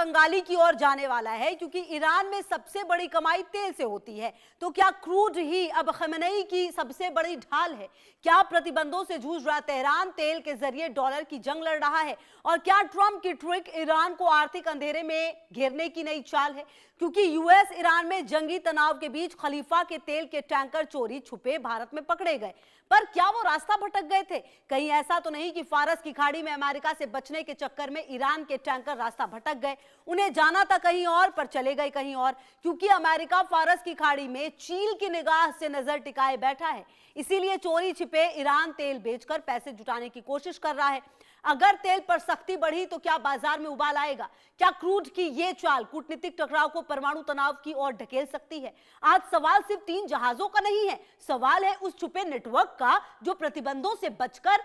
कंगाली की ओर जाने वाला है, क्योंकि ईरान में सबसे बड़ी कमाई तेल से होती है। तो क्या क्रूड ही अब खमेनेई की सबसे बड़ी ढाल है? क्या प्रतिबंधों से जूझ रहा तेहरान तेल के जरिए डॉलर की जंग लड़ रहा है? और क्या ट्रंप की ट्रिक ईरान को आर्थिक अंधेरे में घेरने की नई चाल है? क्योंकि यूएस ईरान में जंगी तनाव के बीच खलीफा के तेल के टैंकर चोरी छुपे भारत में पकड़े गए, पर क्या वो रास्ता भटक गए थे? कहीं ऐसा तो नहीं कि फारस की खाड़ी में अमेरिका से बचने के चक्कर में ईरान के टैंकर रास्ता भटक गए? उन्हें जाना था कहीं और, पर चले गए कहीं और, क्योंकि अमेरिका फारस की खाड़ी में चील की निगाह से नजर टिकाए बैठा है। इसीलिए चोरी छिपे ईरान तेल बेचकर पैसे जुटाने की कोशिश कर रहा है। अगर तेल पर सख्ती बढ़ी तो क्या बाजार में उबाल आएगा? क्या क्रूड की ये चाल कूटनीतिक टकराव को परमाणु तनाव की ओर ढकेल सकती है? आज सवाल सिर्फ 3 जहाजों का नहीं है, सवाल है उस छुपे नेटवर्क का जो प्रतिबंधों से बचकर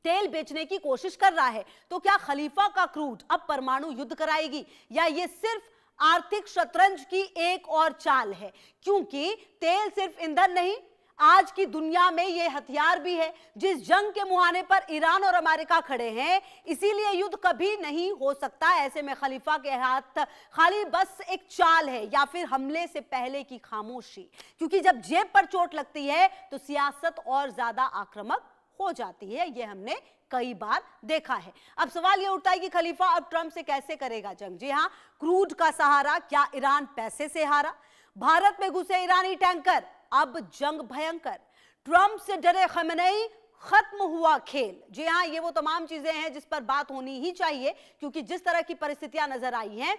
तेल बेचने की कोशिश कर रहा है। तो क्या खलीफा का क्रूड अब परमाणु युद्ध कराएगी, या ये सिर्फ आर्थिक शतरंज की एक और चाल है? क्योंकि तेल सिर्फ ईंधन नहीं, आज की दुनिया में यह हथियार भी है। जिस जंग के मुहाने पर ईरान और अमेरिका खड़े हैं, इसीलिए युद्ध कभी नहीं हो सकता। ऐसे में खलीफा के हाथ खाली बस एक चाल है, या फिर हमले से पहले की खामोशी, क्योंकि जब जेब पर चोट लगती है तो सियासत और ज्यादा आक्रामक हो जाती है। यह हमने कई बार देखा है। अब सवाल यह उठता है कि खलीफा अब ट्रंप से कैसे करेगा जंग? जी हां, क्रूड का सहारा। क्या ईरान पैसे से हारा? भारत में घुसे ईरानी टैंकर, अब जंग भयंकर। ट्रंप से डरे खमेनेई, खत्म हुआ खेल। जी हां, ये वो तमाम चीजें हैं जिस पर बात होनी ही चाहिए, क्योंकि जिस तरह की परिस्थितियां नजर आई हैं।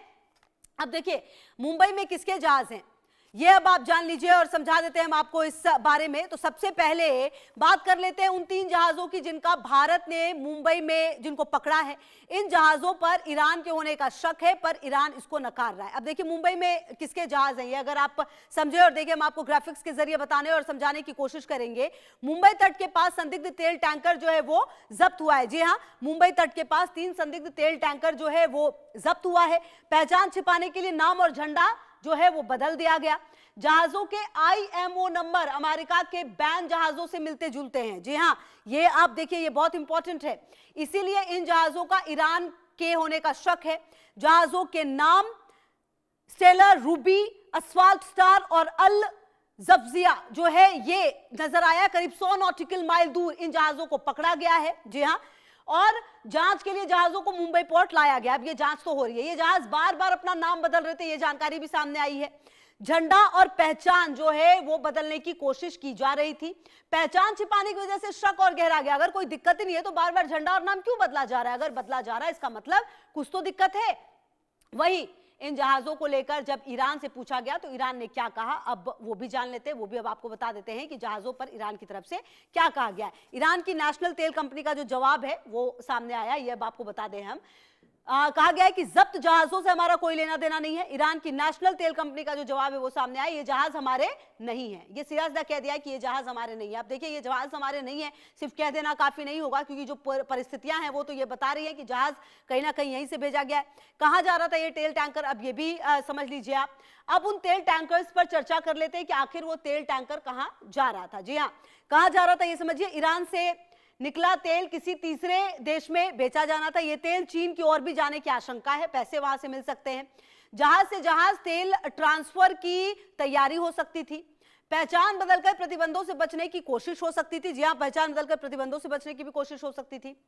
अब देखिए, मुंबई में किसके जहाज हैं ये अब आप जान लीजिए, और समझा देते हैं हम आपको इस बारे में। तो सबसे पहले बात कर लेते हैं उन 3 जहाजों की जिनका भारत ने मुंबई में जिनको पकड़ा है। इन जहाजों पर ईरान के होने का शक है, पर ईरान इसको नकार रहा है। अब देखिए, मुंबई में किसके जहाज हैं ये अगर आप समझे और देखिए, हम आपको ग्राफिक्स के जरिए बताने और समझाने की कोशिश करेंगे। मुंबई तट के पास संदिग्ध तेल टैंकर जो है वो जब्त हुआ है। जी हाँ, मुंबई तट के पास 3 संदिग्ध तेल टैंकर जो है वो जब्त हुआ है। पहचान छिपाने के लिए नाम और झंडा जो है वो बदल दिया गया। जहाजों के आईएमओ नंबर अमेरिका के बैन जहाजों से मिलते जुलते हैं। जी हां, ये आप देखिए, ये बहुत इंपॉर्टेंट है। इसीलिए इन जहाजों का ईरान के होने का शक है। जहाजों के नाम स्टेलर, रूबी, अस्फाल्ट स्टार और अल जफ्जिया जो है ये नजर आया। करीब 100 नॉटिकल माइल दूर इन जहाजों को पकड़ा गया है। जी हां, और जांच के लिए जहाजों को मुंबई पोर्ट लाया गया। अब ये जांच तो हो रही है। ये जहाज बार बार अपना नाम बदल रहे थे, ये जानकारी भी सामने आई है। झंडा और पहचान जो है वो बदलने की कोशिश की जा रही थी। पहचान छिपाने की वजह से शक और गहरा गया। अगर कोई दिक्कत ही नहीं है तो बार बार झंडा और नाम क्यों बदला जा रहा है? अगर बदला जा रहा है इसका मतलब कुछ तो दिक्कत है। वही इन जहाजों को लेकर जब ईरान से पूछा गया तो ईरान ने क्या कहा, अब वो भी जान लेते हैं। वो भी अब आपको बता देते हैं कि जहाजों पर ईरान की तरफ से क्या कहा गया है। ईरान की नेशनल तेल कंपनी का जो जवाब है वो सामने आया, ये अब आपको बता दें हम। कहा गया है कि जब्त जहाजों से हमारा कोई लेना देना नहीं है। ईरान की नेशनल तेल कंपनी का जो जवाब है वो सामने आया, ये जहाज हमारे नहीं है। ये सीधा कह दिया कि ये जहाज हमारे नहीं है। आप देखिए, ये जहाज हमारे नहीं है सिर्फ कह देना काफी नहीं होगा, क्योंकि जो परिस्थितियां हैं वो तो ये बता रही है कि जहाज कहीं ना कहीं यहीं से भेजा गया है। कहां जा रहा था ये तेल टैंकर, अब ये भी समझ लीजिए आप। अब उन तेल टैंकर्स पर चर्चा कर लेते हैं कि आखिर वो तेल टैंकर कहां जा रहा था। जी हाँ, कहां जा रहा था ये समझिए। ईरान से निकला तेल किसी तीसरे देश में बेचा जाना था। यह तेल चीन की ओर भी जाने की आशंका है, पैसे वहां से मिल सकते हैं। जहाज से जहाज तेल ट्रांसफर की तैयारी हो सकती थी। पहचान बदलकर प्रतिबंधों से बचने की कोशिश हो सकती थी। जी हां, पहचान बदलकर प्रतिबंधों से बचने की भी कोशिश हो सकती थी।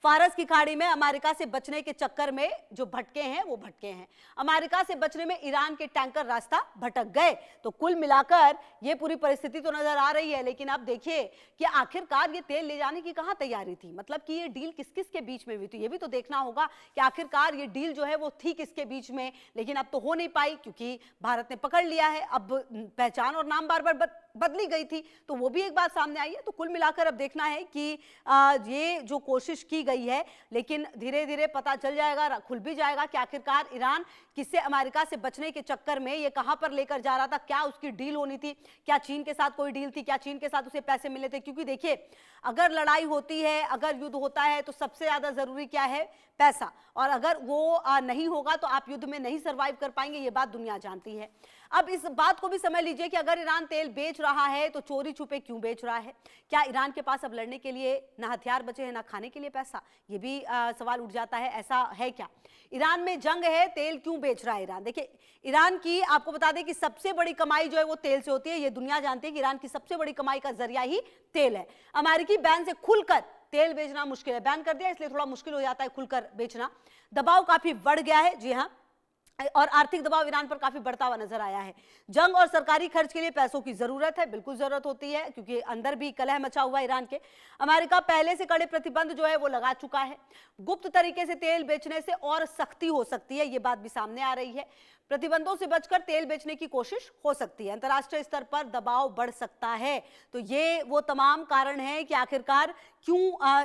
फारस की खाड़ी में अमेरिका से बचने के चक्कर में जो भटके हैं वो भटके हैं। अमेरिका से बचने में ईरान के टैंकर रास्ता भटक गए। तो कुल मिलाकर ये पूरी परिस्थिति तो नजर आ रही है, लेकिन अब देखिए कि आखिरकार ये तेल ले जाने की कहां तैयारी थी, मतलब कि ये डील किस किस के बीच में हुई थी। ये भी तो देखना होगा कि आखिरकार ये डील जो है वो थी किसके बीच में। लेकिन अब तो हो नहीं पाई क्योंकि भारत ने पकड़ लिया है। अब पहचान और नाम बार बार बदली गई थी, तो वो भी एक बात सामने आई है। तो कुल मिलाकर अब देखना है कि ये जो कोशिश की गई है, लेकिन धीरे धीरे पता चल जाएगा, खुल भी जाएगा कि आखिरकार ईरान किससे अमेरिका से बचने के चक्कर में ये कहां पर लेकर जा रहा था। क्या उसकी डील होनी थी, क्या चीन के साथ कोई डील थी, क्या चीन के साथ उसे पैसे मिले थे। क्योंकि देखिए, अगर लड़ाई होती है, अगर युद्ध होता है तो सबसे ज्यादा जरूरी क्या है, पैसा। और अगर वो नहीं होगा तो आप युद्ध में नहीं सर्वाइव कर पाएंगे, ये बात दुनिया जानती है। अब इस बात को भी समझ लीजिए कि अगर ईरान तेल बेच रहा है तो चोरी छुपे क्यों बेच रहा है? क्या ईरान के पास अब लड़ने के लिए ना हथियार बचे हैं ना खाने के लिए पैसा? ये भी सवाल उठ जाता है। ऐसा है क्या? ईरान में जंग है, तेल क्यों बेच रहा है ईरान? देखिए, ईरान की आपको बता दें कि सबसे बड़ी कमाई जो है वो तेल से होती है। ये दुनिया जानती है कि ईरान की सबसे बड़ी कमाई का जरिया ही तेल है। अमेरिकी बैन से खुलकर तेल बेचना मुश्किल है, बैन कर दिया इसलिए थोड़ा मुश्किल हो जाता है खुलकर बेचना। दबाव काफी बढ़ गया है, जी हाँ, और आर्थिक दबाव ईरान पर काफी बढ़ता हुआ नजर आया है। जंग और सरकारी खर्च के लिए पैसों की जरूरत है, बिल्कुल जरूरत होती है, क्योंकि अंदर भी कलह मचा हुआ है ईरान के। अमेरिका पहले से कड़े प्रतिबंध जो है वो लगा चुका है। गुप्त तरीके से तेल बेचने से और सख्ती हो सकती है, ये बात भी सामने आ रही है। प्रतिबंधों से बचकर तेल बेचने की कोशिश हो सकती है, अंतर्राष्ट्रीय स्तर पर दबाव बढ़ सकता है। तो ये वो तमाम कारण हैं कि आखिरकार क्यों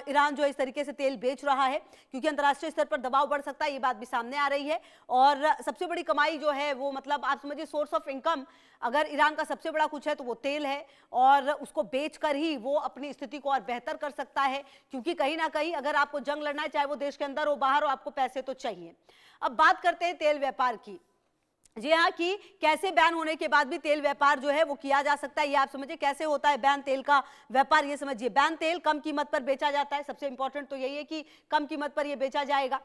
ईरान जो इस तरीके से तेल बेच रहा है, क्योंकि अंतर्राष्ट्रीय स्तर पर दबाव बढ़ सकता है, ये बात भी सामने आ रही है। और सबसे बड़ी कमाई जो है वो, मतलब आप समझिए सोर्स ऑफ इनकम अगर ईरान का सबसे बड़ा कुछ है तो वो तेल है, और उसको बेचकर ही वो अपनी स्थिति को और बेहतर कर सकता है, क्योंकि कहीं ना कहीं अगर आपको जंग लड़ना है, चाहे वो देश के अंदर हो बाहर हो, आपको पैसे तो चाहिए। अब बात करते हैं तेल व्यापार की। जी हाँ, कि कैसे बैन होने के बाद भी तेल व्यापार जो है वो किया जा सकता है, ये आप समझिए कैसे होता है बैन तेल का व्यापार, ये समझिए। बैन तेल कम कीमत पर बेचा जाता है, सबसे इंपॉर्टेंट तो यही है कि कम कीमत पर ये बेचा जाएगा,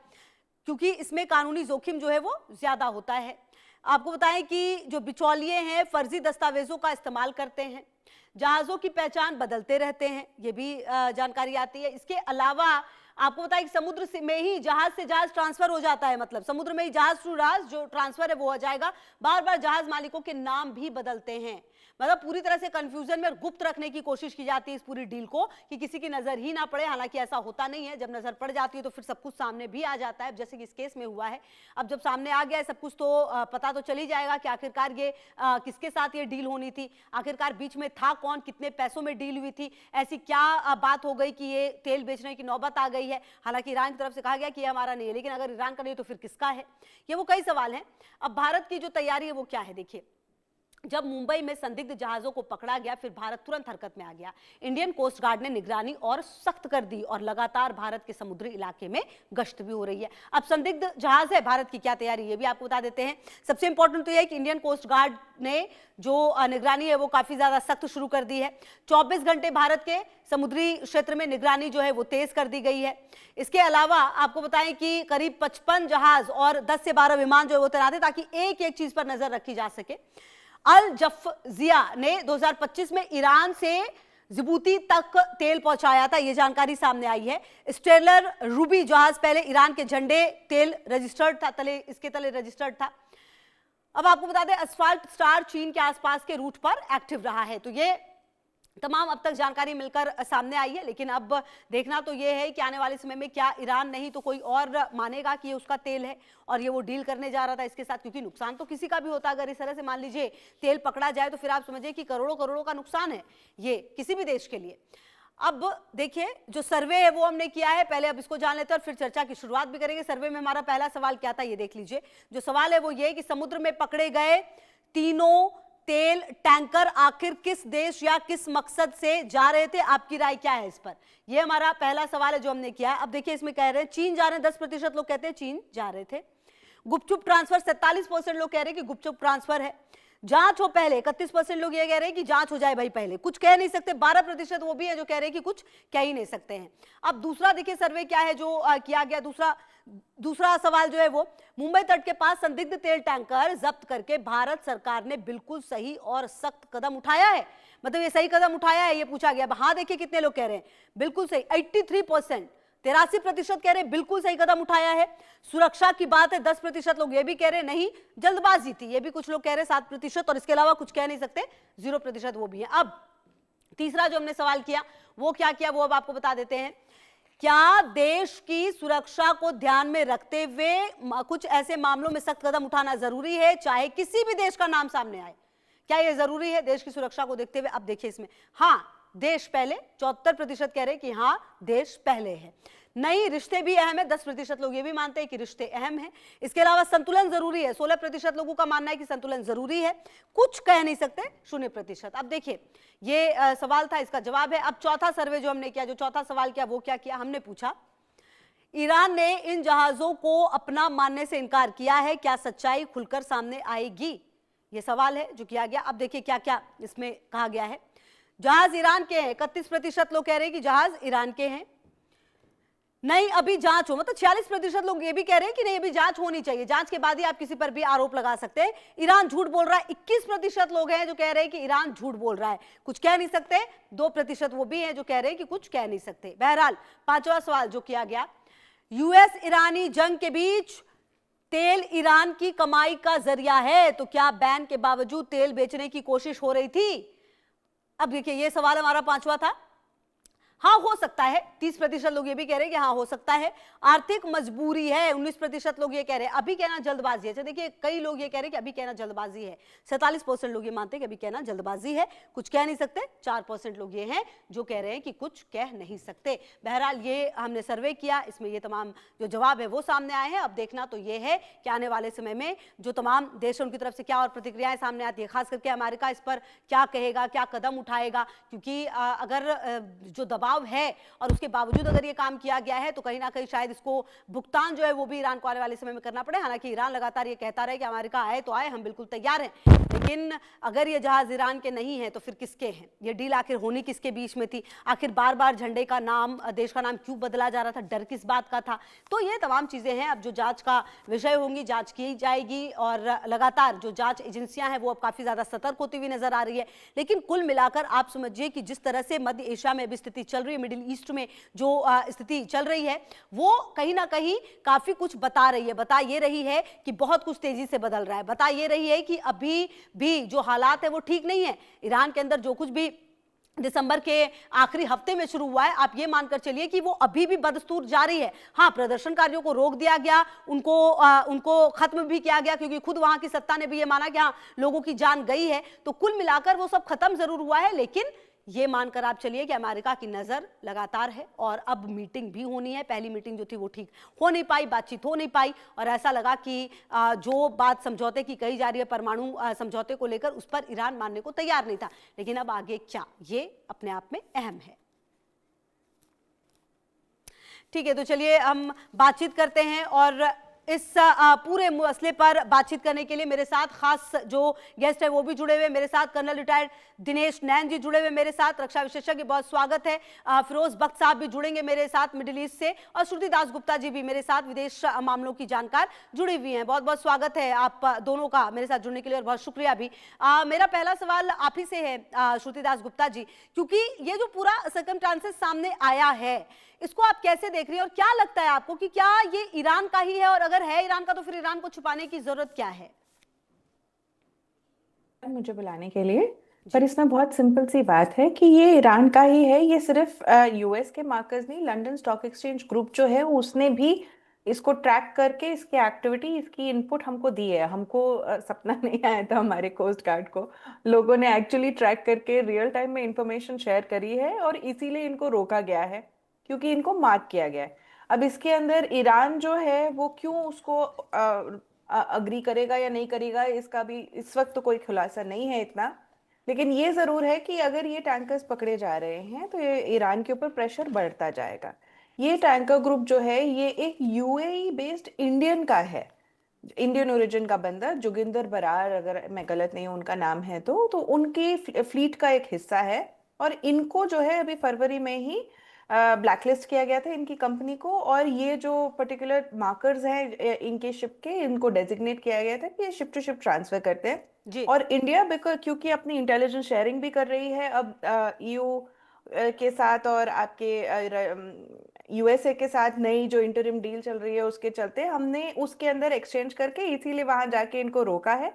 क्योंकि इसमें कानूनी जोखिम जो है वो ज्यादा होता है। आपको बताएं कि जो बिचौलिए हैं फर्जी दस्तावेजों का इस्तेमाल करते हैं, जहाजों की पहचान बदलते रहते हैं, ये भी जानकारी आती है। इसके अलावा आपको बताएं कि समुद्र में ही जहाज से जहाज ट्रांसफर हो जाता है, मतलब समुद्र में ही जहाज टू जहाज जो ट्रांसफर है वो हो जाएगा। बार बार जहाज मालिकों के नाम भी बदलते हैं, मतलब पूरी तरह से कंफ्यूजन में और गुप्त रखने की कोशिश की जाती है इस पूरी डील को, कि किसी की नजर ही ना पड़े। हालांकि ऐसा होता नहीं है, जब नजर पड़ जाती है तो फिर सब कुछ सामने भी आ जाता है, जैसे कि इस केस में हुआ है। अब जब सामने आ गया है सब कुछ तो पता तो चल ही जाएगा कि आखिरकार ये किसके साथ ये डील होनी थी, आखिरकार बीच में था कौन, कितने पैसों में डील हुई थी, ऐसी क्या बात हो गई कि ये तेल बेचने की नौबत आ गई है। हालांकि ईरान की तरफ से कहा गया कि ये हमारा नहीं है, लेकिन अगर ईरान का नहीं है तो फिर किसका है? ये वो कई सवाल हैं। अब भारत की जो तैयारी है वो क्या है? देखिए, जब मुंबई में संदिग्ध जहाजों को पकड़ा गया, फिर भारत तुरंत हरकत में आ गया। इंडियन कोस्ट गार्ड ने निगरानी और सख्त कर दी, और लगातार भारत के समुद्री इलाके में गश्त भी हो रही है। अब संदिग्ध जहाज है, भारत की क्या तैयारी, ये भी आपको बता देते हैं। सबसे इंपॉर्टेंट तो यह है कि इंडियन कोस्ट गार्ड ने जो निगरानी है वो काफी ज्यादा सख्त शुरू कर दी है। 24 घंटे भारत के समुद्री क्षेत्र में निगरानी जो है वो तेज कर दी गई है। इसके अलावा आपको बताएं कि करीब 55 जहाज और 10 से 12 विमान जो है वो तैनात है, ताकि एक एक चीज पर नजर रखी जा सके। अल जफजिया ने 2025 में ईरान से जिबूती तक तेल पहुंचाया था, यह जानकारी सामने आई है। स्टेलर रूबी जहाज पहले ईरान के झंडे तेल रजिस्टर्ड था, इसके तले रजिस्टर्ड था। अब आपको बता दें असफाल्ट स्टार चीन के आसपास के रूट पर एक्टिव रहा है। तो ये तमाम अब तक जानकारी मिलकर सामने आई है, लेकिन अब देखना तो ये है कि आने वाले समय में क्या ईरान नहीं तो कोई और मानेगा कि ये उसका तेल है और ये वो डील करने जा रहा था इसके साथ, क्योंकि नुकसान तो किसी का भी होता है। अगर इस तरह से मान लीजिए तेल पकड़ा जाए तो फिर आप समझिए कि करोड़ों करोड़ों का नुकसान है ये किसी भी देश के लिए। अब देखिए, जो सर्वे है वो हमने किया है, पहले अब इसको जान लेते हैं और फिर चर्चा की शुरुआत भी करेंगे। सर्वे में हमारा पहला सवाल क्या था ये देख लीजिए। जो सवाल है वो ये कि समुद्र में पकड़े गए तीनों तेल टैंकर आखिर किस देश या किस मकसद से जा रहे थे, आपकी राय क्या है इस पर? यह हमारा पहला सवाल है जो हमने किया है। अब देखिए, इसमें कह रहे हैं चीन जा रहे हैं, 10% लोग कहते हैं चीन जा रहे थे। गुपचुप ट्रांसफर 47% लोग कह रहे हैं कि गुपचुप ट्रांसफर है। जांच हो पहले 31% लोग ये कह रहे हैं कि जांच हो जाए भाई पहले, कुछ कह नहीं सकते। 12% वो भी है जो कह रहे हैं कि कुछ कह ही नहीं सकते हैं। अब दूसरा देखिए सर्वे क्या है जो किया गया। दूसरा सवाल जो है वो, मुंबई तट के पास संदिग्ध तेल टैंकर जब्त करके भारत सरकार ने बिल्कुल सही और सख्त कदम उठाया है, मतलब ये सही कदम उठाया है ये पूछा गया। हाँ देखिए कितने लोग कह रहे हैं बिल्कुल सही, 83%, 83% कह रहे हैं बिल्कुल सही कदम उठाया है। सुरक्षा की बात है, 10% लोग ये भी कह रहे हैं नहीं जल्दबाजी थी, ये भी कुछ लोग कह रहे हैं 7%, और इसके अलावा कुछ कह नहीं सकते 0% वो भी है। अब तीसरा जो हमने सवाल किया वो क्या किया वो अब आपको बता देते हैं। क्या देश की सुरक्षा को ध्यान में रखते हुए कुछ ऐसे मामलों में सख्त कदम उठाना जरूरी है, चाहे किसी भी देश का नाम सामने आए? क्या यह जरूरी है देश की सुरक्षा को देखते हुए? अब देखिए इसमें हाँ देश पहले, 74% कह रहे हैं कि हाँ देश पहले है। नहीं, रिश्ते भी अहम है, 10% लोग ये भी मानते हैं कि रिश्ते अहम है। इसके अलावा संतुलन जरूरी है, 16% लोगों का मानना है कि संतुलन जरूरी है। कुछ कह नहीं सकते, 0%। अब देखिए ये सवाल था, इसका जवाब है। अब चौथा सर्वे जो हमने किया, जो चौथा सवाल किया वो क्या किया, हमने पूछा ईरान ने इन जहाजों को अपना मानने से इनकार किया है, क्या सच्चाई खुलकर सामने आएगी? ये सवाल है जो किया गया। अब देखिए क्या क्या इसमें कहा गया है। जहाज ईरान के हैं, 31% लोग कह रहे हैं कि जहाज ईरान के हैं। नहीं अभी जांच हो, मतलब 46% लोग ये भी कह रहे हैं कि नहीं अभी जांच होनी चाहिए, जांच के बाद ही आप किसी पर भी आरोप लगा सकते हैं। ईरान झूठ बोल रहा है, 21% लोग हैं जो कह रहे हैं कि ईरान झूठ बोल रहा है, कुछ कह नहीं सकते। 2% वो भी हैं जो कह रहे हैं कि कुछ कह नहीं सकते। बहरहाल पांचवा सवाल जो किया गया, यूएस ईरानी जंग के बीच तेल ईरान की कमाई का जरिया है, तो क्या बैन के बावजूद तेल बेचने की कोशिश हो रही थी? अब देखिए ये सवाल हमारा पांचवा था। हाँ हो सकता है, 30% लोग ये भी कह रहे हैं कि हाँ हो सकता है। आर्थिक मजबूरी है, 19% लोग ये कह रहे हैं। अभी कहना जल्दबाजी है। अच्छा देखिए कई लोग ये कह रहे हैं कि अभी कहना जल्दबाजी है। 47% लोग ये मानते हैं कि अभी कहना जल्दबाजी है, कुछ कह नहीं सकते। 4% लोग ये हैं जो कह रहे हैं कि कुछ कह नहीं सकते। बहरहाल ये हमने सर्वे किया, इसमें ये तमाम जो जवाब है वो सामने आए हैं। अब देखना तो ये है कि आने वाले समय में जो तमाम देश हैं उनकी तरफ से क्या और प्रतिक्रियाएं सामने आती है, खास करके अमेरिका इस पर क्या कहेगा, क्या कदम उठाएगा। क्योंकि अगर जो दबाव है और उसके बावजूद अगर ये काम किया गया है तो कहीं ना कहीं शायद इसको भुगतान जो है वो भी ईरान को आने वाले समय में करना पड़े। हालांकि ईरान लगातार ये कहता रहे कि अमेरिका आए तो आए, हम बिल्कुल तैयार हैं, लेकिन अगर ये जहाज ईरान के नहीं है तो फिर किसके हैं? ये डील आखिर होनी किसके बीच में थी? आखिर बार बार झंडे का नाम, देश का नाम क्यों बदला जा रहा था? डर किस बात का था? तो ये तमाम चीजें हैं, अब जो जांच का विषय होंगी, जांच की जाएगी और लगातार जो जांच एजेंसियां हैं वो अब काफी ज्यादा सतर्क होती हुई नजर आ रही है। लेकिन कुल मिलाकर आप समझिए कि जिस तरह से मध्य एशिया में भी स्थिति चल रही है, मिडिल ईस्ट में जो स्थिति चल रही है वो कहीं ना कहीं काफी कुछ बता रही है। बता ये रही है कि बहुत कुछ तेजी से बदल रहा है, बता ये रही है कि अभी भी जो हालात है वो ठीक नहीं है। ईरान के अंदर जो कुछ भी दिसंबर के आखिरी हफ्ते में शुरू हुआ है, आप ये मानकर चलिए कि वो अभी भी बदस्तूर जारी है। हाँ, प्रदर्शनकारियों को रोक दिया गया, उनको खत्म भी किया गया क्योंकि खुद वहां की सत्ता ने भी ये माना कि हाँ लोगों की जान गई है। तो कुल मिलाकर वो सब खत्म जरूर हुआ है, लेकिन ये मानकर आप चलिए कि अमेरिका की नजर लगातार है और अब मीटिंग भी होनी है। पहली मीटिंग जो थी वो ठीक हो नहीं पाई, बातचीत हो नहीं पाई और ऐसा लगा कि जो बात समझौते की कही जा रही है, परमाणु समझौते को लेकर, उस पर ईरान मानने को तैयार नहीं था। लेकिन अब आगे क्या, ये अपने आप में अहम है। ठीक है, तो चलिए हम बातचीत करते हैं और इस पूरे मसले पर बातचीत करने के लिए मेरे साथ खास जो गेस्ट है वो भी जुड़े हुए। मेरे साथ कर्नल रिटायर्ड दिनेश नैन जी जुड़े हुए मेरे साथ, रक्षा विशेषज्ञ, बहुत स्वागत है। फिरोज बख्त साहब भी जुड़ेंगे मेरे साथ मिडिल ईस्ट से, और श्रुति दास गुप्ता जी भी मेरे साथ विदेश मामलों की जानकार जुड़ी हुई हैं। बहुत बहुत स्वागत है आप दोनों का मेरे साथ जुड़ने के लिए और बहुत शुक्रिया भी। मेरा पहला सवाल आप ही से है श्रुति दास गुप्ता जी, क्योंकि ये जो पूरा सर्कमस्टांसेस सामने आया है इसको आप कैसे देख रही हैं और क्या लगता है आपको कि क्या ये ईरान का ही है, और अगर है ईरान का तो फिर ईरान को छुपाने की जरूरत क्या है? मुझे बुलाने के लिए, पर इसमें बहुत सिंपल सी बात है कि ये ईरान का ही है। ये सिर्फ यूएस के मार्कर्स नहीं, लंदन स्टॉक एक्सचेंज ग्रुप जो है उसने भी इसको ट्रैक करके इसकी एक्टिविटी, इसकी इनपुट हमको दी है। हमको सपना नहीं आया था, हमारे कोस्ट गार्ड को लोगों ने एक्चुअली ट्रैक करके रियल टाइम में इंफॉर्मेशन शेयर करी है और इसीलिए इनको रोका गया है क्योंकि इनको मार्क किया गया है। अब इसके अंदर ईरान जो है वो क्यों उसको अग्री करेगा या नहीं करेगा, इसका भी इस वक्त तो कोई खुलासा नहीं है इतना। लेकिन ये जरूर है कि अगर ये टैंकर्स पकड़े जा रहे हैं तो ये ईरान के ऊपर प्रेशर बढ़ता जाएगा। ये टैंकर ग्रुप जो है ये एक यूएई बेस्ड इंडियन का है, इंडियन ओरिजिन का बंदा जोगिंदर बरार, अगर मैं गलत नहीं हूं उनका नाम है तो उनकी फ्लीट का एक हिस्सा है। और इनको जो है अभी फरवरी में ही ब्लैकलिस्ट किया गया था इनकी कंपनी को, और ये जो पर्टिकुलर मार्कर्स हैं इनके शिप के, इनको डेजिग्नेट किया गया था कि ये शिप टू शिप ट्रांसफर करते हैं जी। और इंडिया बिकॉज क्योंकि अपनी इंटेलिजेंस शेयरिंग भी कर रही है अब ईयू के साथ और आपके यूएसए के साथ नई जो इंटरिम डील चल रही है उसके चलते हमने उसके अंदर एक्सचेंज करके इसीलिए वहां जाके इनको रोका है।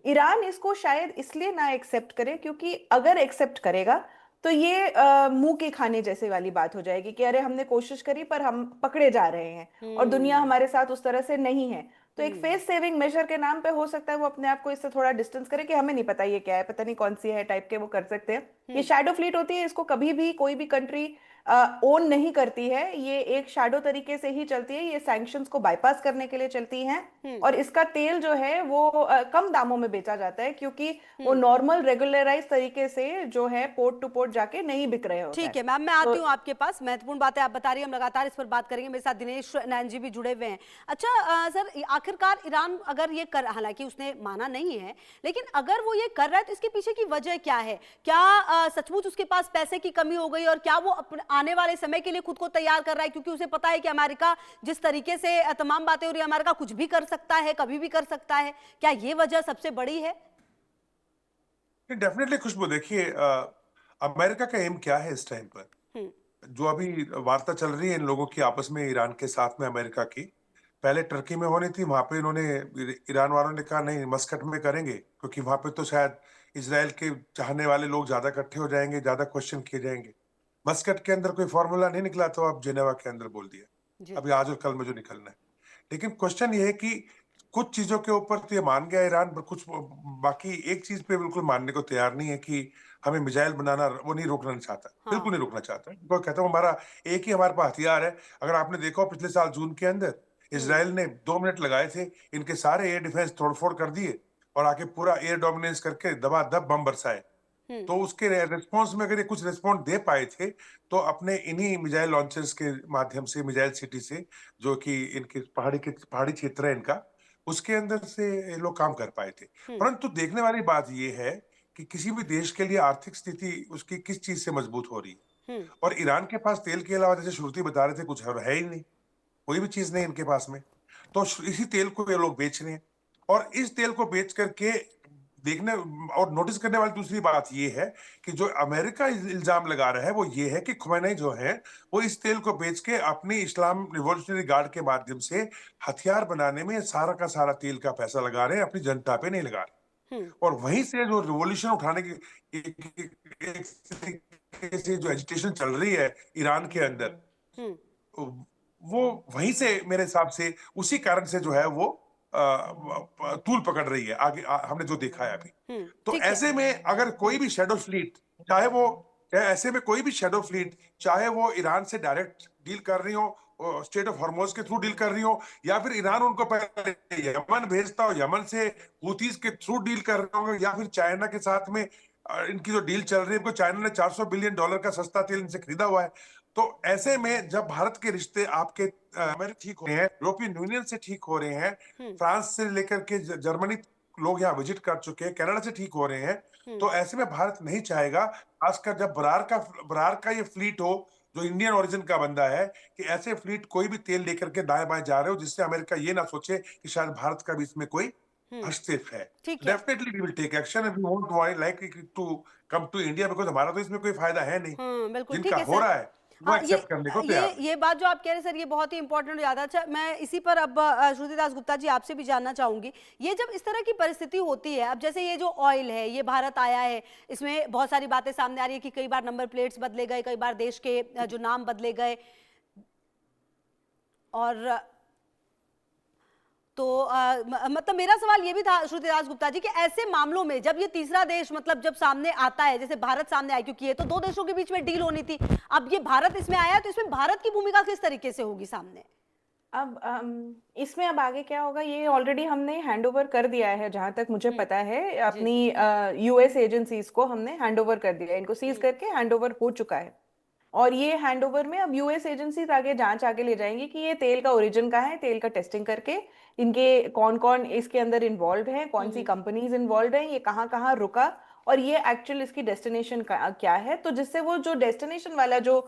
ईरान इसको शायद इसलिए ना एक्सेप्ट करे क्योंकि अगर एक्सेप्ट करेगा तो ये मुंह के खाने जैसे वाली बात हो जाएगी कि अरे हमने कोशिश करी पर हम पकड़े जा रहे हैं और दुनिया हमारे साथ उस तरह से नहीं है। तो एक फेस सेविंग मेजर के नाम पे हो सकता है वो अपने आप को इससे थोड़ा डिस्टेंस करे कि हमें नहीं पता ये क्या है, पता नहीं कौन सी है टाइप के वो कर सकते हैं। ये शैडो फ्लीट होती है, इसको कभी भी कोई भी कंट्री ओन नहीं करती है, ये एक शैडो तरीके से ही चलती है, ये सैंक्शंस को बाईपास करने के लिए चलती हैं। और इसका तेल जो है वो कम दामों में बेचा जाता है, क्योंकि वो नॉर्मल रेगुलराइज तरीके से जो है पोर्ट टू पोर्ट जाके नहीं बिक रहे होते हैं। ठीक है मैम, मैं तो आती हूँ आपके पास। महत्वपूर्ण बातें आप बता रही हैं, हम लगातार इस पर बात करेंगे। मेरे साथ दिनेश नैन जी भी जुड़े हुए हैं। अच्छा सर, आखिरकार ईरान अगर ये कर, हालांकि उसने माना नहीं है, लेकिन अगर वो ये कर रहा है तो इसके पीछे की वजह क्या है? क्या सचमुच उसके पास पैसे की कमी हो गई, और क्या वो आने वाले समय के लिए खुद को तैयार कर रहा है, क्योंकि उसे पता है कि अमेरिका जिस तरीके से तमाम बातें हो रही है, अमेरिका कुछ भी कर सकता है, कभी भी कर सकता है? क्या ये वजह सबसे बड़ी है? डेफिनेटली खुशबू, देखिए अमेरिका का एम क्या है इस टाइम पर? जो अभी वार्ता चल रही है इन लोगों की आपस में, ईरान के साथ में अमेरिका की, पहले टर्की में होनी थी। वहां पे इन्होंने, ईरान वालों ने कहा नहीं, मस्कट में करेंगे, क्योंकि वहां पे तो शायद इसराइल के चाहने वाले लोग ज्यादा इकट्ठे हो जाएंगे, ज्यादा क्वेश्चन किए जाएंगे। मस्कट के अंदर कोई फॉर्मूला नहीं निकला तो अब जेनेवा के अंदर बोल दिया, अभी आज और कल में जो निकलना है। लेकिन क्वेश्चन ये है कि कुछ चीजों के ऊपर तो ये मान गया ईरान, पर कुछ बाकी एक चीज पे बिल्कुल मानने को तैयार नहीं है कि हमें मिसाइल बनाना, वो नहीं रोकना नहीं चाहता। बिल्कुल नहीं रोकना चाहता। वो कहता हूँ हमारा एक ही हमारे पास हथियार है। अगर आपने देखा हो पिछले साल जून के अंदर इसराइल ने 2 मिनट लगाए थे, इनके सारे एयर डिफेंस तोड़फोड़ कर दिए और आके पूरा एयर डोमिनेंस करके दबादब बम बरसाए। तो उसके रिस्पॉन्स में अगर ये कुछ रिस्पॉन्स दे पाए थे तो अपने इन्हीं मिसाइल लॉन्चर्स के माध्यम से, मिसाइल सिटी से, जो कि इनके पहाड़ी क्षेत्र है इनका, उसके अंदर से ये लोग काम कर पाए थे। परंतु देखने वाली बात ये है कि किसी भी देश के लिए आर्थिक स्थिति उसकी किस चीज से मजबूत हो रही है। और ईरान के पास तेल के अलावा, जैसे श्रुति बता रहे थे, कुछ है ही नहीं, कोई भी चीज नहीं इनके पास में। तो इसी तेल को ये लोग बेच रहे हैं, और इस तेल को बेच करके देखने और नोटिस करने वाली दूसरी बात ये है कि जो अमेरिका इल्जाम लगा रहा है वो ये है कि खुमैनी जो है वो इस तेल को बेच के अपनी इस्लाम रिवॉल्यूशनरी गार्ड के माध्यम से हथियार बनाने में सारा का सारा तेल का पैसा लगा रहे हैं, अपनी जनता पे नहीं लगा रहे। और वहीं से जो रिवॉल्यूशन उठाने की एक से जो एजिटेशन चल रही है ईरान के अंदर, वो वहीं से मेरे हिसाब से उसी कारण से जो है वो तूल पकड़ रही है आगे। हमने जो देखा है अभी, तो ऐसे में अगर कोई भी शैडो फ्लीट, ऐसे में कोई भी शैडो फ्लीट, चाहे वो ईरान से डायरेक्ट डील कर रही हो, स्टेट ऑफ हॉर्मोज के थ्रू डील कर रही हो, या फिर ईरान उनको पहले यमन भेजता हो, यमन से हूतीज के थ्रू डील कर रहे होंगे, या फिर चाइना के साथ में इनकी जो डील चल रही है, इनको चाइना ने $400 बिलियन का सस्ता तेल इनसे खरीदा हुआ है। तो ऐसे में जब भारत के रिश्ते आपके मेरे ठीक हो रहे हैं, यूरोपियन यूनियन से ठीक हो रहे हैं, फ्रांस से लेकर के जर्मनी लोग यहाँ विजिट कर चुके हैं, कनाडा से ठीक हो रहे हैं, तो ऐसे में भारत नहीं चाहेगा, खासकर जब बरार का ये फ्लीट हो जो इंडियन ओरिजिन का बंदा है, कि ऐसे फ्लीट कोई भी तेल लेकर के दाएं बाएं जा रहे हो, जिससे अमेरिका ये ना सोचे कि शायद भारत का भी इसमें कोई हस्तक्षेप है। Definitely we will take action and we won't like to come to India, because हमारा तो इसमें कोई फायदा है नहीं। बिल्कुल, जिनका हो रहा है वो एक्सेप्ट करने को तैयार है। ये बात जो आप कह रहे हैं सर, ये बहुत ही इंपॉर्टेंट ज्यादा। अच्छा, मैं इसी पर अब श्रुति दास गुप्ता जी आपसे भी जानना चाहूंगी, ये जब इस तरह की परिस्थिति होती है, अब जैसे ये जो ऑयल है ये भारत आया है, इसमें बहुत सारी बातें सामने आ रही है कि कई बार नंबर प्लेट्स बदले गए, कई बार देश के जो नाम बदले गए, और तो मतलब मेरा सवाल ये भी था श्रुति दास गुप्ता जी कि ऐसे मामलों में जब ये तीसरा देश मतलब जब सामने आता है, जैसे भारत सामने आया, क्योंकि ये तो दो देशों के बीच में डील होनी थी, अब ये भारत इसमें आया, तो इसमें भारत की भूमिका किस तरीके से होगी सामने? अब इसमें अब आगे क्या होगा, ये ऑलरेडी हमने हैंडओवर कर दिया है, जहां तक मुझे पता है, अपनी यूएस एजेंसीज को हमने हैंडओवर कर दिया है, इनको सीज करके हैंडओवर हो चुका है। और ये हैंडओवर में अब यूएस एजेंसीज आगे जांच आगे ले जाएंगी कि ये तेल का ओरिजिन कहाँ है, तेल का टेस्टिंग करके इनके कौन कौन इसके अंदर इन्वॉल्व है, कौन सी कंपनीज इन्वॉल्व है, ये कहाँ कहाँ रुका, और ये एक्चुअल इसकी डेस्टिनेशन क्या है, तो जिससे वो जो डेस्टिनेशन वाला जो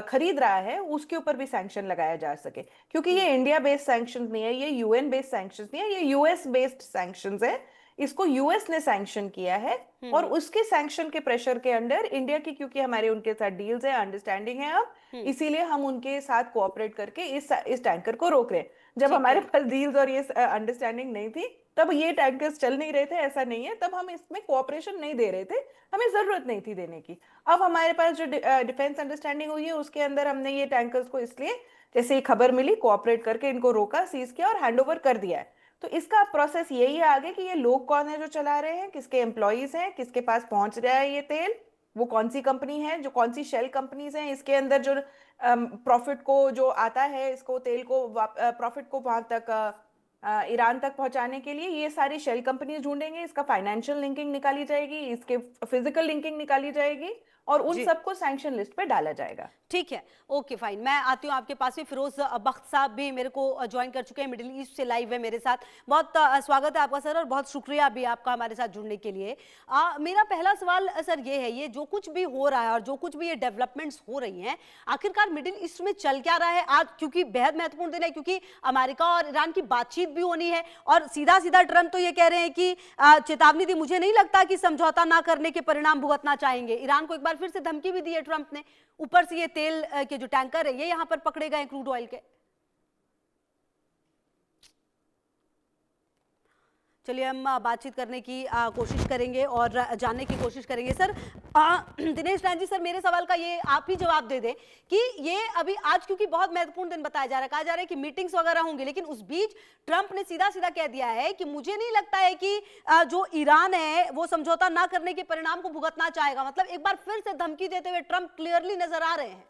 खरीद रहा है उसके ऊपर भी सैंक्शन लगाया जा सके। क्योंकि ये इंडिया बेस्ड सैंक्शन नहीं है, ये यूएन बेस्ड सैंक्शन नहीं है, ये यूएस बेस्ड सैंक्शन है, इसको यूएस ने सैंक्शन किया है। और उसके सैंक्शन के प्रेशर के अंडर इंडिया की, क्योंकि हमारे उनके साथ डील्स है, अंडरस्टैंडिंग है, अब इसीलिए हम उनके साथ कोऑपरेट करके इस टैंकर को रोक रहे हैं। जब हमारे पास डील्स और ये अंडरस्टैंडिंग नहीं थी तब ये टैंकर्स चल नहीं रहे थे, ऐसा नहीं है, तब हम इसमें कोऑपरेशन नहीं दे रहे थे, हमें जरूरत नहीं थी देने की। अब हमारे पास जो डिफेंस अंडरस्टैंडिंग हुई है उसके अंदर हमने ये टैंकर्स को इसलिए, जैसे ही खबर मिली, कोऑपरेट करके इनको रोका, सीज किया और हैंडओवर कर दिया है। तो इसका प्रोसेस यही है आगे कि ये लोग कौन है जो चला रहे हैं, किसके एम्प्लॉइज हैं, किसके पास पहुंच रहा है ये तेल, वो कौन सी कंपनी है, जो कौन सी शेल कंपनीज हैं, इसके अंदर जो प्रॉफिट को जो आता है, इसको तेल को प्रॉफिट को वहां तक ईरान तक पहुंचाने के लिए ये सारी शेल कंपनीज ढूंढेंगे, इसका फाइनेंशियल लिंकिंग निकाली जाएगी, इसके फिजिकल लिंकिंग निकाली जाएगी और उन जी। सबको सैंक्शन लिस्ट पे डाला जाएगा। ठीक है, ओके फाइन। मैं आती हूँ आपके पास में। फिरोज बख्त साहब भी मेरे को ज्वाइन कर चुके हैं, मिडिल ईस्ट से लाइव है मेरे साथ। बहुत स्वागत है आपका सर, और बहुत शुक्रिया भी आपका हमारे साथ जुड़ने के लिए। मेरा पहला सवाल सर ये है, ये जो कुछ भी हो रहा है और जो कुछ भी ये डेवलपमेंट्स हो रही हैं, आखिरकार मिडिल ईस्ट में चल क्या रहा है आज? क्योंकि बेहद महत्वपूर्ण दिन है, क्योंकि अमेरिका और ईरान की बातचीत भी होनी है, और सीधा सीधा ट्रंप तो ये कह रहे हैं कि चेतावनी दी, मुझे नहीं लगता कि समझौता ना करने के परिणाम भुगतना चाहेंगे। ईरान को एक बार फिर से धमकी भी दी है ट्रंप ने। ऊपर से ये तेल के जो टैंकर है ये यहां पर पकड़े गए क्रूड ऑयल के। चलिए हम बातचीत करने की कोशिश करेंगे और जानने की कोशिश करेंगे। सर दिनेश रैन जी, सर मेरे सवाल का ये आप ही जवाब दे दें कि ये अभी आज क्योंकि बहुत महत्वपूर्ण दिन बताया जा रहा है, कहा जा रहा है कि मीटिंग्स वगैरह होंगी, लेकिन उस बीच ट्रंप ने सीधा सीधा कह दिया है कि मुझे नहीं लगता है कि जो ईरान है वो समझौता ना करने के परिणाम को भुगतना चाहेगा। मतलब एक बार फिर से धमकी देते हुए ट्रंप क्लियरली नजर आ रहे हैं।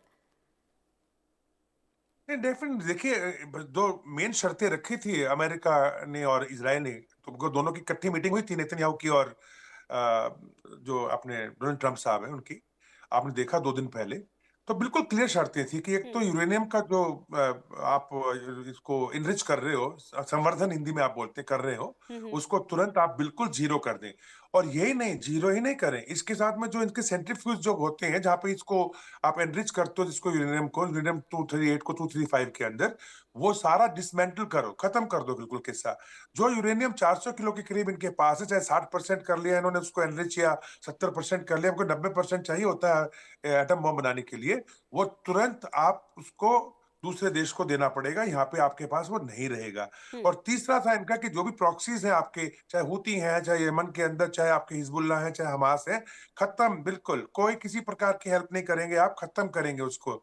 नहीं, डेफिनेटली देखिए, दो मेन शर्तें रखी थी अमेरिका ने और इजराइल ने, तो दोनों की इकट्ठी मीटिंग हुई थी, नेतन्याहू की और जो अपने डोनाल्ड ट्रंप साहब हैं उनकी, आपने देखा 2 दिन पहले। तो बिल्कुल क्लियर शर्तें थी कि एक तो यूरेनियम का जो आप इसको इनरिच कर रहे हो, संवर्धन हिंदी में आप बोलते कर रहे हो, उसको तुरंत आप बिल्कुल जीरो कर दें। और यही नहीं, जीरो ही नहीं करें, इसके साथ में जो इनके सेंट्रीफ्यूज जो होते हैं जहां पे इसको आप एनरिच करते हो, जिसको यूरेनियम 238 को 235 के अंदर, वो सारा डिसमेंटल करो, खत्म कर दो बिल्कुल किस्सा। जो यूरेनियम 400 किलो के करीब इनके पास है, चाहे 60% कर लिया इन्होंने उसको एनरिच, या 70% कर लिया, हमको 90% चाहिए होता है एटम बम बनाने के लिए, वो तुरंत आप उसको दूसरे देश को देना पड़ेगा, यहाँ पे आपके पास वो नहीं रहेगा। और तीसरा था इनका कि जो भी प्रॉक्सीज हैं आपके, चाहे हुती हैं, चाहे यमन के अंदर, चाहे आपके हिजबुल्लाह हैं, चाहे हमास है, खत्म, बिल्कुल कोई किसी प्रकार की हेल्प नहीं करेंगे, आप खत्म करेंगे उसको।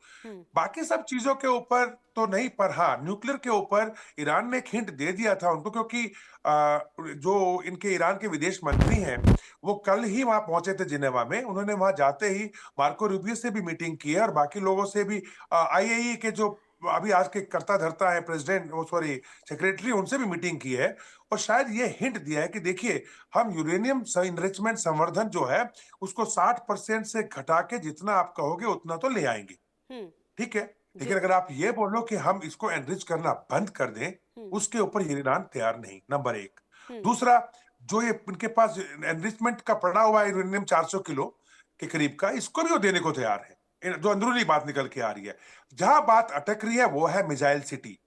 बाकी सब चीजों के ऊपर तो नहीं, पर हाँ न्यूक्लियर के ऊपर ईरान ने एक हिंट दे दिया था उनको, क्योंकि जो इनके ईरान के विदेश मंत्री हैं वो कल ही वहां पहुंचे थे जिनेवा में। उन्होंने वहां जाते ही मार्को रूबियो से भी मीटिंग की है और बाकी लोगों से भी, आईएई के जो अभी आज के करता धरता है प्रेसिडेंट, सॉरी सेक्रेटरी, उनसे भी मीटिंग की है। और शायद ये हिंट दिया है कि देखिए, हम यूरेनियम इनरिचमेंट संवर्धन जो है उसको 60% से घटा के जितना आप कहोगे उतना तो ले आएंगे, ठीक है, लेकिन अगर आप ये बोलो कि हम इसको एनरिच करना बंद कर दें, उसके ऊपर ईरान तैयार नहीं, नंबर एक। दूसरा, जो ये इनके पास एनरिचमेंट का पड़ा हुआ है यूरेनियम 400 किलो के करीब का, इसको भी वो देने को तैयार है। जो अंदरूनी बात निकल के आ रही है, जहां बात अटक रही है वो है मिसाइल सिटी।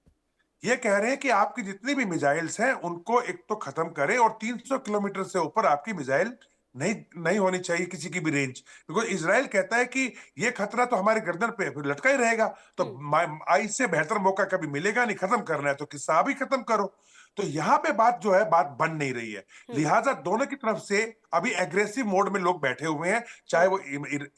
ये कह रहे हैं कि आपकी जितनी भी मिसाइल्स हैं उनको एक तो खत्म करें, और 300 किलोमीटर से ऊपर आपकी मिसाइल नहीं होनी चाहिए किसी की भी रेंज, बिकॉज इजराइल कहता है कि ये खतरा तो हमारे गर्दन पे फिर लटका ही रहेगा, तो इससे बेहतर मौका कभी मिलेगा नहीं, खत्म करना है तो किस्सा अभी खत्म करो। तो यहाँ पे बात जो है, बात बन नहीं रही है, लिहाजा दोनों की तरफ से अभी एग्रेसिव मोड में लोग बैठे हुए हैं, चाहे वो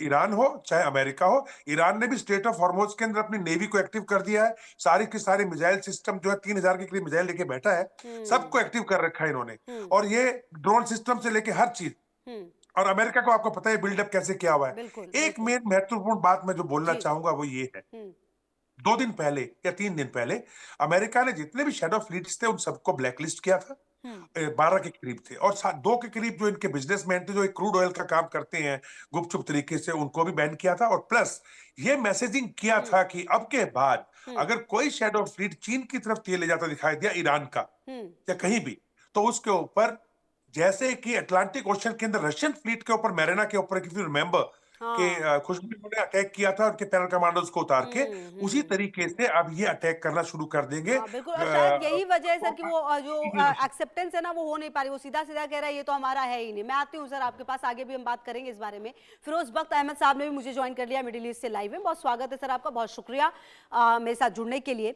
ईरान हो चाहे अमेरिका हो। ईरान ने भी स्टेट ऑफ हॉर्मोज के अंदर अपनी नेवी को एक्टिव कर दिया है, सारे के सारे मिसाइल सिस्टम जो है 3000 के करीब मिसाइल लेके बैठा है, सबको एक्टिव कर रखा है इन्होंने, और ये ड्रोन सिस्टम से लेके हर चीज। और अमेरिका को आपको पता है बिल्डअप कैसे किया हुआ है। एक मेन महत्वपूर्ण बात मैं जो बोलना चाहूंगा वो ये है, 2 दिन पहले या 3 दिन पहले अमेरिका ने जितने भी शैडो फ्लीट्स थे उन सबको ब्लैकलिस्ट किया था। 12 के करीब थे, और 2 के करीब जो इनके बिजनेसमैन थे जो क्रूड ऑयल का काम करते हैं गुपचुप तरीके से, उनको भी बैन किया था। और प्लस ये मैसेजिंग किया था कि अब के बाद अगर कोई शैडो फ्लीट चीन की तरफ तेल ले जाता दिखाई दिया, ईरान का या कहीं भी, तो उसके ऊपर, जैसे कि अटलांटिक ओशन के अंदर रशियन फ्लीट के ऊपर, मैरिना के ऊपर, इफ यू रिमेंबर, कि खुशबू ने अटैक किया था उनके पैनल कमांडोज को उतार के, उसी तरीके से अब ये अटैक करना शुरू कर देंगे। बिल्कुल, और शायद यही वजह है सर कि वो जो एक्सेप्टेंस है ना वो हो नहीं पा रही, वो सीधा सीधा कह रहा है ये तो हमारा है ही नहीं। मैं आती हूँ सर आपके पास, आगे भी हम बात करेंगे इस बारे में। फिरोज बख्त अहमद साहब ने भी मुझे ज्वाइन कर लिया मिडिल ईस्ट से लाइव में। बहुत स्वागत है सर आपका, बहुत शुक्रिया मेरे साथ जुड़ने के लिए।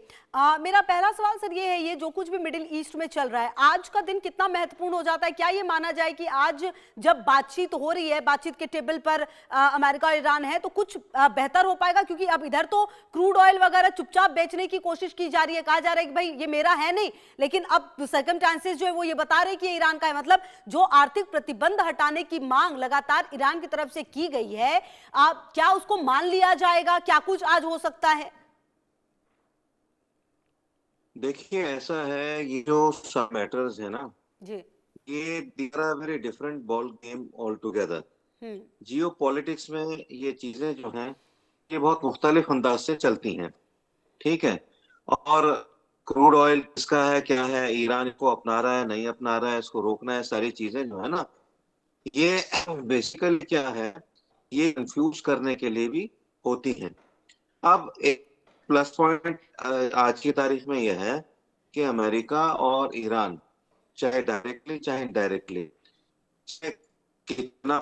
मेरा पहला सवाल सर ये है, ये जो कुछ भी मिडिल ईस्ट में चल रहा है, आज का दिन कितना महत्वपूर्ण हो जाता है? क्या ये माना जाए कि आज जब बातचीत हो रही है, बातचीत के टेबल पर अमेरिका और ईरान है तो कुछ बेहतर हो पाएगा? क्योंकि अब इधर तो क्रूड ऑयल वगैरह चुपचाप बेचने की कोशिश की जा रही है, कहा जा रहा है कि भाई ये मेरा है नहीं, लेकिन अब सर्कमस्टेंसेस जो है वो ये बता रहे कि ये ईरान का है। मतलब जो आर्थिक प्रतिबंध हटाने की मांग लगातार ईरान की तरफ से की गई है, क्या उसको मान लिया जाएगा? क्या कुछ आज हो सकता है? देखिए, ऐसा है, ये जो सब मैटर्स है ना, जी। ये these are very different ball game all together. Geopolitics में ये चीजें जो हैं ये बहुत मुख्तलिफ अंदाज से चलती हैं, ठीक है। और क्रूड ऑयल किसका है, क्या है, ईरान इसको अपना रहा है, नहीं अपना रहा है, इसको रोकना है, सारी चीजें जो है ना, ये बेसिकली क्या है, ये कंफ्यूज करने के लिए भी होती हैं। अब एक प्लस पॉइंट आज की तारीख में यह है कि अमेरिका और ईरान चाहे डायरेक्टली चाहे इनडायरेक्टली कितना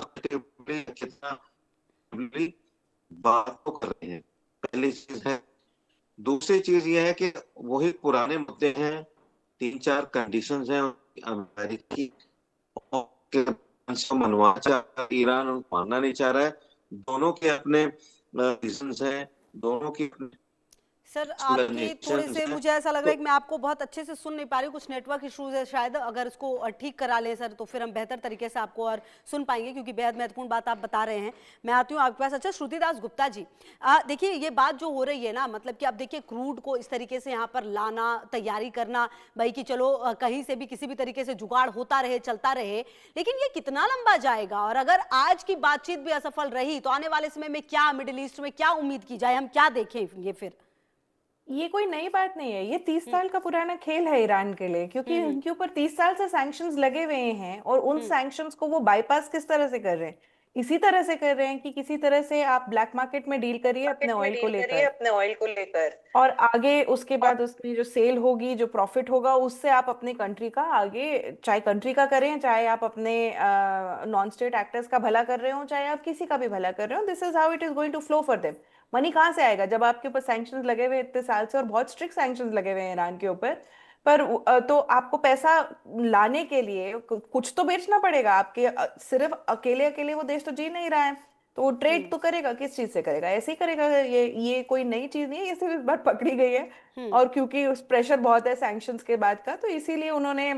बात तो कर रहे हैं, पहली चीज है। दूसरी चीज यह है कि वही पुराने मुद्दे हैं, 3-4 कंडीशंस हैं अमेरिका की, मनवा चाह ईरान उनको मानना नहीं चाह रहा है। दोनों के अपने रीजंस हैं, दोनों की सर आपके थोड़े से मुझे ऐसा लग रहा है कि मैं आपको बहुत अच्छे से सुन नहीं पा रही हूँ, कुछ नेटवर्क इश्यूज है शायद। अगर इसको ठीक करा ले सर तो फिर हम बेहतर तरीके से आपको और सुन पाएंगे, क्योंकि बेहद महत्वपूर्ण बात आप बता रहे हैं। मैं आती हूँ आपके पास। अच्छा, श्रुतिदास गुप्ता जी, देखिए ये बात जो हो रही है ना, मतलब कि अब देखिए क्रूड को इस तरीके से यहाँ पर लाना, तैयारी करना भाई कि चलो कहीं से भी किसी भी तरीके से जुगाड़ होता रहे, चलता रहे, लेकिन ये कितना लंबा जाएगा? और अगर आज की बातचीत भी असफल रही तो आने वाले समय में क्या मिडिल ईस्ट में क्या उम्मीद की जाए, हम क्या देखें ये? फिर ये कोई नई बात नहीं है, ये 30 साल का पुराना खेल है ईरान के लिए, क्योंकि उनके ऊपर 30 साल से सैंक्शंस लगे हुए हैं और उन सैंक्शंस को वो बाईपास किस तरह से कर रहे हैं? इसी तरह से कर रहे हैं कि किसी तरह से आप ब्लैक मार्केट में डील करिए अपने ऑयल को लेकर और आगे उसके बाद उसमें जो सेल होगी, जो प्रॉफिट होगा, उससे आप अपनी कंट्री का आगे, चाहे कंट्री का करें, चाहे आप अपने नॉन स्टेट एक्टर्स का भला कर रहे हो, चाहे आप किसी का भी भला कर रहे हो, this is how it is going to flow for them. Money कहाँ से आएगा जब आपके ऊपर सैंक्शंस लगे हुए इतने साल से, और बहुत स्ट्रिक्ट सैंक्शंस लगे हुए हैं ईरान के ऊपर। पर तो आपको पैसा लाने के लिए कुछ तो बेचना पड़ेगा। आपके सिर्फ अकेले अकेले वो देश तो जी नहीं रहा है, तो वो ट्रेड तो करेगा, किस चीज से करेगा? ऐसे ही करेगा। ये कोई नई चीज नहीं है, ये सिर्फ इस बार पकड़ी गई है और क्योंकि उस प्रेशर बहुत है सैंक्शंस के बाद का, तो इसीलिए उन्होंने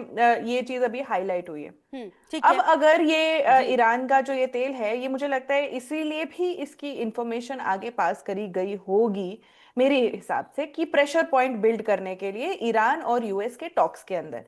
ये चीज अभी हाईलाइट हुई है। अब अगर ये ईरान का जो ये तेल है, ये मुझे लगता है इसीलिए भी इसकी इंफॉर्मेशन आगे पास करी गई होगी मेरे हिसाब से, कि प्रेशर पॉइंट बिल्ड करने के लिए ईरान और यूएस के टॉक्स के अंदर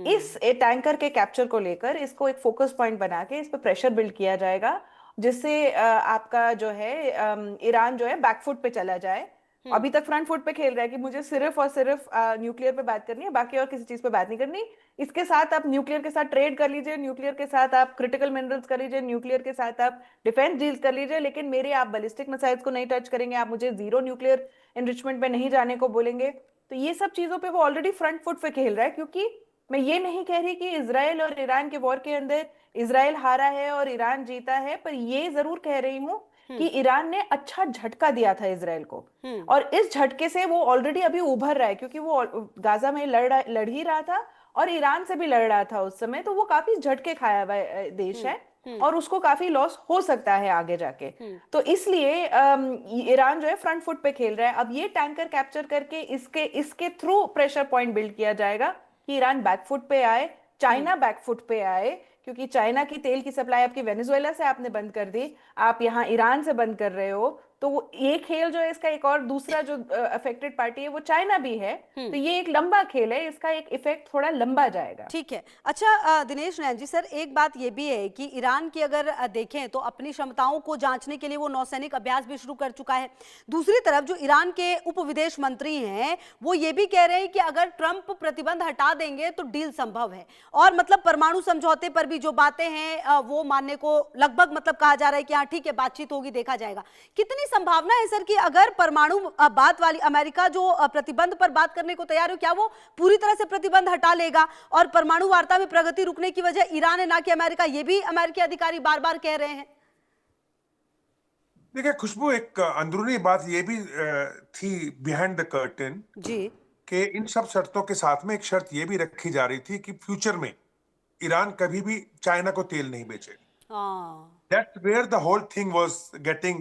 इस टैंकर के कैप्चर को लेकर इसको एक फोकस पॉइंट बना के इस पर प्रेशर बिल्ड किया जाएगा, जिससे आपका जो है ईरान जो है बैकफुट पे चला जाए। अभी तक फ्रंट फुट पे खेल रहा है कि मुझे सिर्फ और सिर्फ न्यूक्लियर पे बात करनी है, बाकी और किसी चीज पे बात नहीं करनी। इसके साथ आप न्यूक्लियर के साथ ट्रेड कर लीजिए, न्यूक्लियर के साथ आप क्रिटिकल मिनरल्स कर लीजिए, न्यूक्लियर के साथ आप डिफेंस डील्स कर लीजिए, लेकिन मेरे आप बैलिस्टिक मिसाइल्स को नहीं टच करेंगे, आप मुझे जीरो न्यूक्लियर एनरिचमेंट पे नहीं जाने को बोलेंगे। तो ये सब चीजों पे वो ऑलरेडी फ्रंट फुट पे खेल रहा है। क्योंकि मैं ये नहीं कह रही कि इजराइल और ईरान के वॉर के अंदर इजराइल हारा है और ईरान जीता है, पर ये जरूर कह रही हूँ कि ईरान ने अच्छा झटका दिया था इजराइल को, और इस झटके से वो ऑलरेडी अभी उभर रहा है, क्योंकि वो गाजा में लड़ ही रहा था और ईरान से भी लड़ रहा था उस समय, तो वो काफी झटके खाया हुआ देश है और उसको काफी लॉस हो सकता है आगे जाके। तो इसलिए ईरान जो है फ्रंट फुट पे खेल रहा है। अब ये टैंकर कैप्चर करके इसके थ्रू प्रेशर पॉइंट बिल्ड किया जाएगा कि ईरान बैकफुट पे आए, चाइना बैकफुट पे आए, क्योंकि चाइना की तेल की सप्लाई आपकी वेनेजुएला से आपने बंद कर दी, आप यहाँ ईरान से बंद कर रहे हो, तो वो ये खेल जो है इसका एक और दूसरा जो अफेक्टेड पार्टी है वो चाइना भी है। तो ये एक लंबा खेल है, इसका एक इफेक्ट थोड़ा लंबा जाएगा। ठीक है। अच्छा दिनेश नैन जी, सर एक बात ये भी है कि ईरान की अगर देखें तो अपनी क्षमताओं को जांचने के लिए वो नौसैनिक अभ्यास भी शुरू कर चुका है। दूसरी तरफ जो ईरान के उप विदेश मंत्री हैं वो ये भी कह रहे हैं कि अगर ट्रंप प्रतिबंध हटा देंगे तो डील संभव है, और मतलब परमाणु समझौते पर भी जो बातें हैं वो मानने को लगभग मतलब कहा जा रहा है कि हाँ ठीक है बातचीत होगी, देखा जाएगा। कितनी संभावना है सर कि अगर परमाणु बात वाली अमेरिका जो प्रतिबंध पर बात करने को तैयार हो, क्या वो पूरी तरह से प्रतिबंध हटा लेगा और परमाणु वार्ता में प्रगति रुकने की वजह ईरान है ना कि अमेरिका? ये भी अमेरिकी अधिकारी बार बार कह रहे हैं। देखिए खुशबू, एक अंदरूनी बात ये भी थी बिहाइंड द कर्टेन जी, कि इन सब शर्तों के साथ में एक शर्त ये भी रखी जा रही थी कि फ्यूचर में ईरान कभी भी चाइना को तेल नहीं बेचेगा। हाँ That's where the whole thing was getting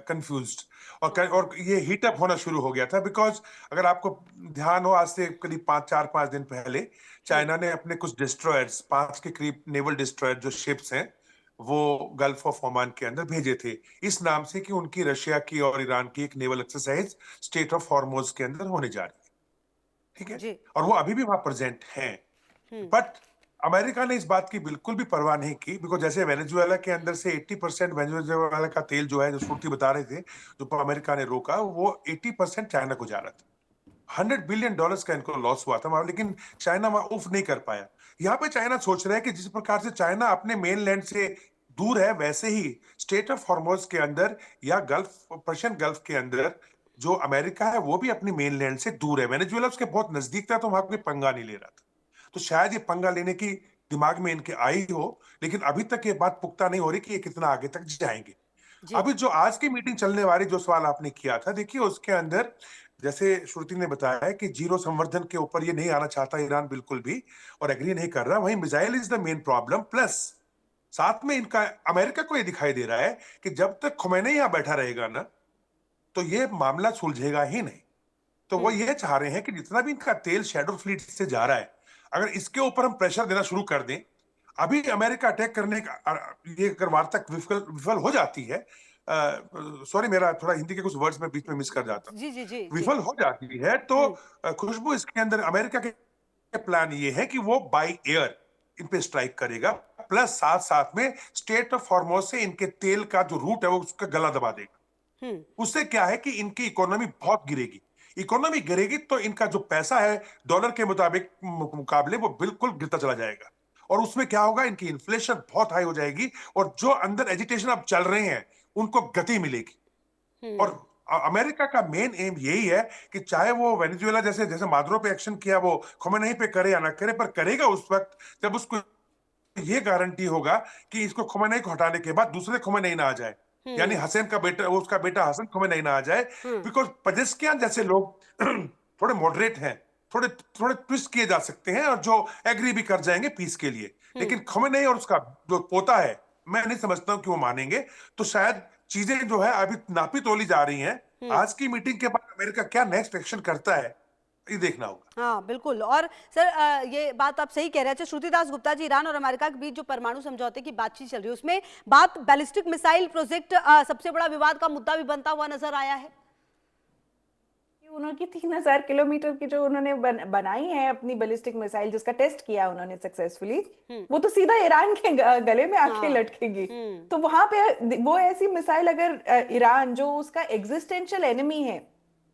confused. और ये हीट अप होना शुरू हो गया था, बिकॉज अगर आपको ध्यान हो, आज से करीब 4-5 दिन पहले चाइना ने अपने कुछ डिस्ट्रॉयर्स, 5 के करीब नेवल डिस्ट्रॉयर जो शिप्स हैं, वो गल्फ ऑफ ओमान के अंदर भेजे थे, इस नाम से कि उनकी रशिया की और ईरान की एक naval exercise state of Hormuz के अंदर होने जा रही है। ठीक है, जी। और वो अभी भी वहां प्रेजेंट हैं। बट अमेरिका ने इस बात की बिल्कुल भी परवाह नहीं की, बिकॉज जैसे वेनेजुएला के अंदर से 80% वेनेजुएला का तेल जो है, जो श्रुति बता रहे थे, जो अमेरिका ने रोका, वो 80% चाइना को जा रहा था। $100 बिलियन का इनको लॉस हुआ था, लेकिन चाइना वहां उफ नहीं कर पाया। यहाँ पे चाइना सोच रहा है कि जिस प्रकार से चाइना अपने मेनलैंड से दूर है, वैसे ही स्टेट ऑफ हॉर्मोज के अंदर या गल्फ, पर्शियन गल्फ के अंदर जो अमेरिका है वो भी अपनी मेनलैंड से दूर है। वेनेजुएला उसके बहुत नजदीक था, तो वहां कोई पंगा नहीं ले रहा था। तो शायद ये पंगा लेने की दिमाग में इनके आई हो, लेकिन अभी तक ये बात पुख्ता नहीं हो रही कि ये कितना आगे तक जाएंगे। जी। अभी जो आज की मीटिंग चलने वाली, जो सवाल आपने किया था, देखिए उसके अंदर जैसे श्रुति ने बताया है कि जीरो संवर्धन के ऊपर ये नहीं आना चाहता ईरान बिल्कुल भी, और एग्री नहीं कर रहा। वहीं missile is the main problem, plus साथ में इनका अमेरिका को ये दिखाई दे रहा है कि जब तक खुमैनी यहां बैठा रहेगा ना, तो ये मामला सुलझेगा ही नहीं। तो वो ये चाह रहे हैं कि जितना भी इनका तेल शैडो फ्लीट से जा रहा है, अगर इसके ऊपर हम प्रेशर देना शुरू कर दें, अभी अमेरिका अटैक करने का ये अगर वार्ता विफल हो जाती है, सॉरी मेरा थोड़ा हिंदी के कुछ वर्ड्स में बीच में मिस कर जाता हूं, जी जी जी जी। विफल हो जाती है, तो खुशबू इसके अंदर अमेरिका के प्लान ये है कि वो बाई एयर इन पे स्ट्राइक करेगा, प्लस साथ साथ में स्टेट ऑफ हॉर्मोज से इनके तेल का जो रूट है वो उसका गला दबा देगा। उससे क्या है कि इनकी इकोनॉमी बहुत गिरेगी। इकोनॉमी गिरेगी तो इनका जो पैसा है डॉलर के मुकाबले वो बिल्कुल गिरता चला जाएगा, और उसमें क्या होगा, इनकी इन्फ्लेशन बहुत हाई हो जाएगी, और जो अंदर एजिटेशन अब चल रहे हैं उनको गति मिलेगी। और अमेरिका का मेन एम यही है कि चाहे वो वेनेजुएला जैसे जैसे मादुरो पे एक्शन किया, वो खुमैनी पे करे या ना करे, पर करेगा उस वक्त जब उसको ये गारंटी होगा कि इसको खुमैनी को हटाने के बाद दूसरे खुमैनी ना आ जाए, यानी हसन का बेटा, उसका बेटा हसन खुमैनी ना आ जाए। बिकॉज पजेस्कियान जैसे लोग थोड़े मॉडरेट हैं, थोड़े थोड़े ट्विस्ट किए जा सकते हैं, और जो एग्री भी कर जाएंगे पीस के लिए, लेकिन खुमैनी और उसका जो पोता है, मैं नहीं समझता हूं कि वो मानेंगे। तो शायद चीजें जो है अभी नापी तोली जा रही हैं। आज की मीटिंग के बाद अमेरिका क्या नेक्स्ट एक्शन करता है, ये देखना होगा। हाँ बिल्कुल। और सर ये बात आप सही कह रहे हैं। श्रुति दास गुप्ता जी, ईरान और अमेरिका के बीच जो परमाणु समझौते की बातचीत चल रही है, उसमें बात बैलिस्टिक मिसाइल प्रोजेक्ट सबसे बड़ा विवाद का मुद्दा भी बनता हुआ नजर आया है। उन्होंने 3000 किलोमीटर की जो उन्होंने बनाई है अपनी बैलिस्टिक मिसाइल, जिसका टेस्ट किया उन्होंने सक्सेसफुली, वो तो सीधा ईरान के गले में आके लटकेगी। तो वहां पे वो ऐसी मिसाइल अगर ईरान, जो उसका एग्जिस्टेंशियल एनिमी है,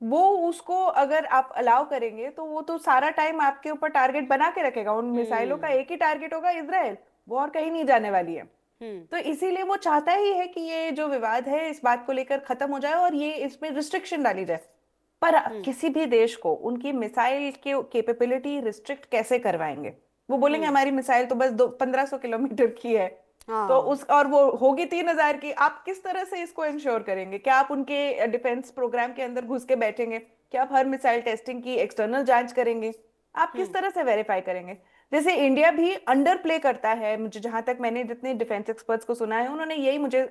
वो उसको अगर आप अलाउ करेंगे, तो वो तो सारा टाइम आपके ऊपर टारगेट बना के रखेगा। उन मिसाइलों का एक ही टारगेट होगा, इजराइल, वो और कहीं नहीं जाने वाली है। तो इसीलिए वो चाहता ही है कि ये जो विवाद है इस बात को लेकर खत्म हो जाए और ये इसमें रिस्ट्रिक्शन डाली जाए। पर किसी भी देश को उनकी मिसाइल के कैपेबिलिटी रिस्ट्रिक्ट कैसे करवाएंगे? वो बोलेंगे हमारी मिसाइल तो बस 1500 किलोमीटर की है, तो उस, और वो होगी 3000 की। आप किस तरह से इसको इंश्योर करेंगे? क्या आप उनके डिफेंस प्रोग्राम के अंदर घुस के बैठेंगे? क्या आप हर मिसाइल टेस्टिंग की एक्सटर्नल जांच करेंगे? आप किस तरह से वेरीफाई करेंगे? जैसे इंडिया भी अंडर प्ले करता है, मुझे जहां तक मैंने जितने डिफेंस एक्सपर्ट्स को सुना है, उन्होंने यही मुझे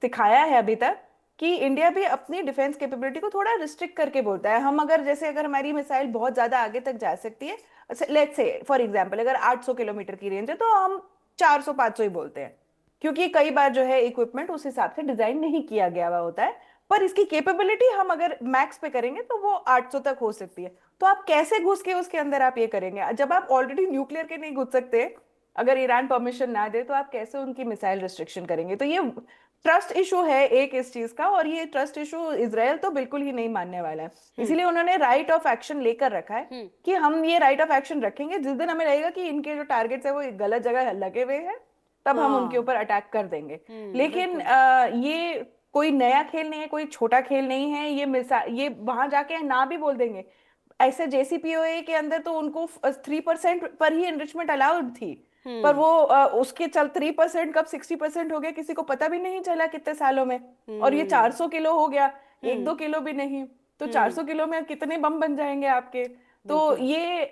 सिखाया है अभी तक, कि इंडिया भी अपनी डिफेंस कैपेबिलिटी को थोड़ा रिस्ट्रिक्ट करके बोलता है। हम अगर अगर हमारी मिसाइल बहुत ज्यादा आगे तक जा सकती है, लेट्स से फॉर एग्जांपल अगर 800 किलोमीटर की रेंज है, तो हम 400-500 ही बोलते हैं, क्योंकि कई बार जो है इक्विपमेंट उस हिसाब से डिजाइन नहीं किया गया हुआ होता है। पर इसकी कैपेबिलिटी हम अगर मैक्स पे करेंगे तो वो 800 तक हो सकती है। तो आप कैसे घुस के उसके अंदर आप ये करेंगे? जब आप ऑलरेडी न्यूक्लियर के नहीं घुस सकते, अगर ईरान परमिशन ना दे, तो आप कैसे उनकी मिसाइल रिस्ट्रिक्शन करेंगे? तो ये ट्रस्ट इशू है एक इस चीज का, और ये ट्रस्ट इशू इजराइल तो बिल्कुल ही नहीं मानने वाला है। इसीलिए उन्होंने राइट ऑफ एक्शन लेकर रखा है कि हम ये राइट ऑफ एक्शन रखेंगे, जिस दिन हमें लगेगा कि इनके जो टारगेट्स है वो गलत जगह लगे हुए हैं, तब हम उनके ऊपर अटैक कर देंगे। लेकिन ये कोई नया खेल नहीं है, कोई छोटा खेल नहीं है। ये वहां जाके ना भी बोल देंगे। ऐसे JCPOA के अंदर तो उनको 3% पर ही एनरिचमेंट अलाउड थी, पर वो उसके चल 3% कब 60% हो गया, किसी को पता भी नहीं चला कितने सालों में। और ये 400 किलो हो गया, 1-2 किलो भी नहीं। तो 400 किलो में कितने बम बन जाएंगे आपके? तो ये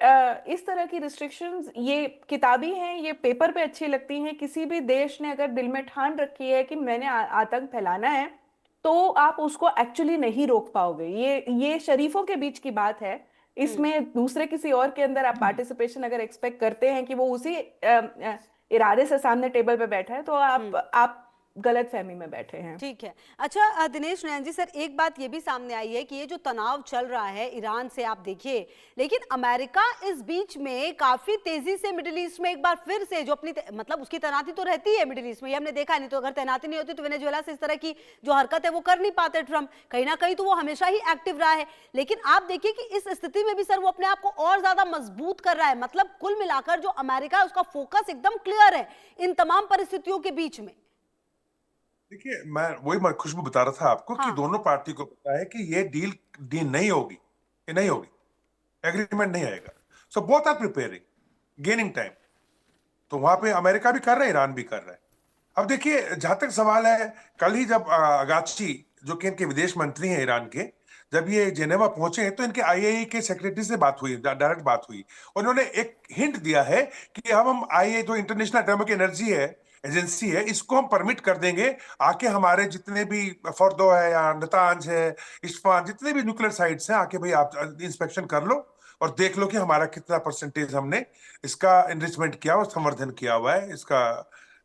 इस तरह की रिस्ट्रिक्शंस ये किताबी हैं, ये पेपर पे अच्छी लगती हैं। किसी भी देश ने अगर दिल में ठान रखी है कि मैंने आतंक फैलाना है, तो आप उसको एक्चुअली नहीं रोक पाओगे। ये शरीफों के बीच की बात है। इसमें दूसरे किसी और के अंदर आप पार्टिसिपेशन अगर एक्सपेक्ट करते हैं कि वो उसी इरादे से सामने टेबल पे बैठा है, तो आप गलत फहमी में बैठे हैं। ठीक है। अच्छा दिनेश नयन जी, सर एक बात ये भी सामने आई है कि ये जो तनाव चल रहा है ईरान से, आप देखिए, लेकिन अमेरिका इस बीच में काफी तेजी से मिडिल ईस्ट में एक बार फिर से जो अपनी मतलब उसकी तैनाती तो रहती है मिडिल ईस्ट में, ये हमने देखा नहीं, तो अगर तैनाती नहीं होती तो वेनेजुएला से इस तरह की जो हरकत है वो कर नहीं पाते ट्रम्प, कहीं ना कहीं तो वो हमेशा ही एक्टिव रहा है। लेकिन आप देखिए कि इस स्थिति में भी सर वो अपने आप को और ज्यादा मजबूत कर रहा है। मतलब कुल मिलाकर जो अमेरिका है उसका फोकस एकदम क्लियर है इन तमाम परिस्थितियों के बीच में। देखिए, मैं खुशबू बता रहा था आपको कि दोनों पार्टी को पता है कि ये डील नहीं होगी, ये नहीं होगी, एग्रीमेंट नहीं आएगा। So both are preparing, gaining time. तो वहां पे अमेरिका भी कर रहा है, ईरान भी कर रहा है। अब देखिए, जहां तक सवाल है, कल ही जब अगाची, जो कि इनके विदेश मंत्री हैं ईरान के, जब ये जेनेवा पहुंचे तो इनके आईएई के सेक्रेटरी से बात हुई, डायरेक्ट बात हुई। उन्होंने एक हिंट दिया है कि हम आईएई, जो इंटरनेशनल एटॉमिक एनर्जी है, एजेंसी है, इसको हम परमिट कर देंगे आके हमारे जितने भी फॉर्दो है या नतांज है, इस्फान, जितने भी न्यूक्लियर साइट्स हैं, आके भाई आप इंस्पेक्शन कर लो और देख लो कि हमारा कितना परसेंटेज हमने इसका एनरिचमेंट किया और संवर्धन किया हुआ है, इसका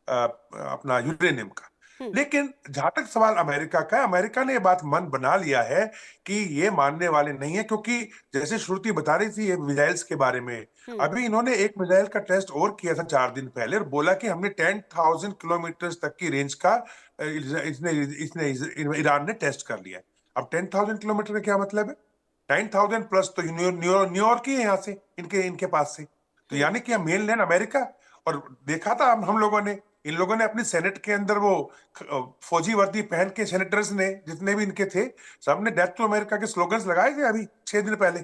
अपना यूरेनियम का। लेकिन जहां तक सवाल अमेरिका का है, अमेरिका ने ये बात मन बना लिया है कि ये मानने वाले नहीं है, क्योंकि जैसे श्रुति बता रही थी ये मिसाइल्स के बारे में, अभी इन्होंने एक मिसाइल का टेस्ट और किया था 4 दिन पहले और बोला कि हमने 10,000 किलोमीटर तक की रेंज का इसने ईरान ने टेस्ट कर लिया है। अब 10,000 किलोमीटर का क्या मतलब है? 9,000 प्लस तो न्यूयॉर्क ही है यहाँ से, इनके पास से। तो यानी कि मेन लैंड अमेरिका। और देखा था हम लोगों ने, इन लोगों ने अपनी सेनेट के अंदर वो फौजी वर्दी पहन के सेनेटर्स ने, जितने भी इनके थे, सबने डेथ टू अमेरिका के स्लोगन्स लगाए थे अभी 6 दिन पहले।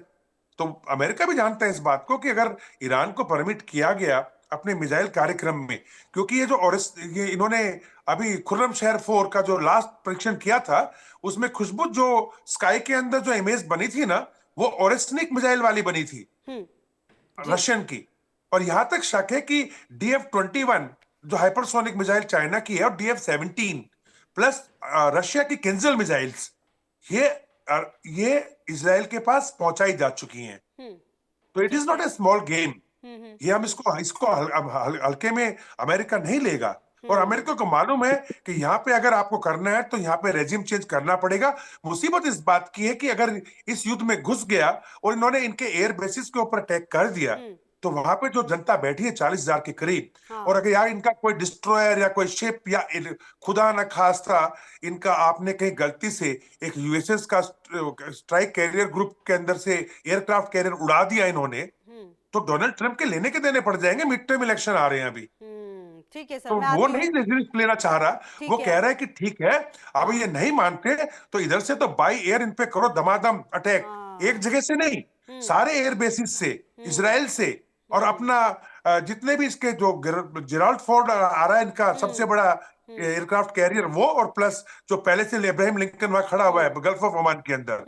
तो अमेरिका भी जानता है इस बात को कि अगर ईरान को परमिट किया गया अपने मिसाइल कार्यक्रम में, क्योंकि ये इन्होंने अभी खुर्रमशहर 4 का जो लास्ट परीक्षण किया था, उसमें खुशबू जो स्काई के अंदर जो इमेज बनी थी ना, वो ओरेस्निक मिसाइल वाली बनी थी, रशियन की। और यहां तक शक है कि DF-21 जो हाइपरसोनिक मिसाइल चाइना की है और DF-17 प्लस रशिया की किंजल मिसाइल्स, ये इजराइल के पास पहुंचाई जा चुकी हैं। तो it is not a small game. ये हम इसको हल्के में अमेरिका नहीं लेगा। और अमेरिका को मालूम है कि यहाँ पे अगर आपको करना है तो यहाँ पे रेजिम चेंज करना पड़ेगा। मुसीबत इस बात की है कि अगर इस युद्ध में घुस गया और इन्होंने इनके एयर बेसिस के ऊपर अटैक कर दिया, तो वहां पे जो जनता बैठी है 40,000 के करीब, और अगर यार इनका कोई डिस्ट्रॉयर या कोई शिप या खुदा न खास्ता इनका आपने कहीं गलती से एक यूएसएस का स्ट्राइक कैरियर ग्रुप के अंदर से एयरक्राफ्ट कैरियर उड़ा दिया इन्होंने, तो डोनाल्ड ट्रंप के लेने के देने पड़ जाएंगे। मिड टर्म इलेक्शन आ रहे हैं अभी। ठीक है सर, तो वो नहीं रिस्क लेना चाह रहा, वो कह रहा है कि ठीक है, अब ये नहीं मानते तो इधर से तो बाई एयर इन पे करो दमादम अटैक, एक जगह से नहीं, सारे एयर बेसिस से, इजराइल से, और अपना जितने भी इसके जो जेराल्ड फोर्ड आ रहा है इनका सबसे बड़ा एयरक्राफ्ट कैरियर, वो, और प्लस जो पहले से इब्राहिम लिंकन वहां खड़ा हुआ है गल्फ ऑफ ओमान के अंदर,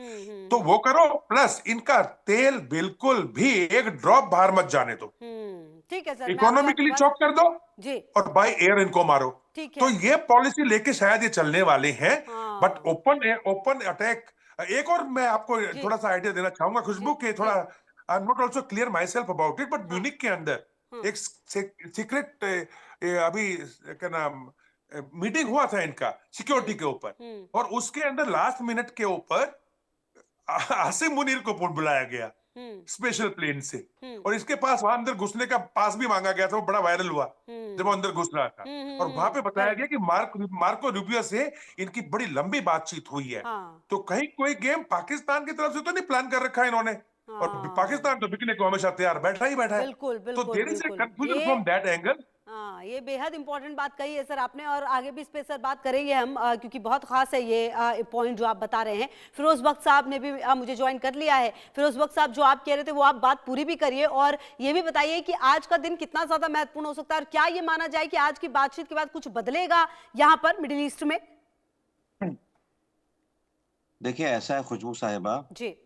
तो वो करो। प्लस इनका तेल बिल्कुल भी एक ड्रॉप बाहर मत जाने दो। ठीक है सर, इकोनॉमिकली चौक कर दो जी, और बाय एयर इनको मारो। तो ये पॉलिसी लेके शायद ये चलने वाले हैं। बट ओपन अटैक, एक और मैं आपको थोड़ा सा आइडिया देना चाहूंगा खुशबू के, थोड़ा I am not also clear my self about it, but Munich के अंदर एक सीक्रेट अभी क्या नाम मीटिंग हुआ था इनका सिक्योरिटी के ऊपर, और उसके अंदर लास्ट मिनट के ऊपर आसिम मुनीर को बुलाया गया स्पेशल प्लेन से, और इसके पास वहां अंदर घुसने का पास भी मांगा गया था। वो बड़ा वायरल हुआ जब वो अंदर घुस रहा था, और वहां पे बताया गया कि मार्को रूबियो से इनकी बड़ी लंबी बातचीत हुई है। तो कहीं कोई गेम पाकिस्तान की तरफ से तो नहीं प्लान कर रखा है इन्होंने, और पाकिस्तान तो बिकने को हमेशा तैयार बैठा ही बैठा है। बिल्कुल, बिल्कुल, तो there is a confusion from that angle. हाँ, ये बेहद इंपॉर्टेंट बात कही है सर आपने, और आगे भी इस पे सर बात करेंगे हम, क्योंकि बहुत खास है ये पॉइंट जो आप बता रहे हैं। फिरोज बख्श साहब ने भी मुझे ज्वाइन कर लिया है। फिरोज बख्श साहब, जो आप कह रहे थे वो आप बात पूरी भी करिए, और ये भी बताइए कि आज का दिन कितना ज्यादा महत्वपूर्ण हो सकता है, और क्या ये माना जाए कि आज की बातचीत के बाद कुछ बदलेगा यहाँ पर मिडिल ईस्ट में? देखिए, ऐसा है खुशबू साहिबा जी,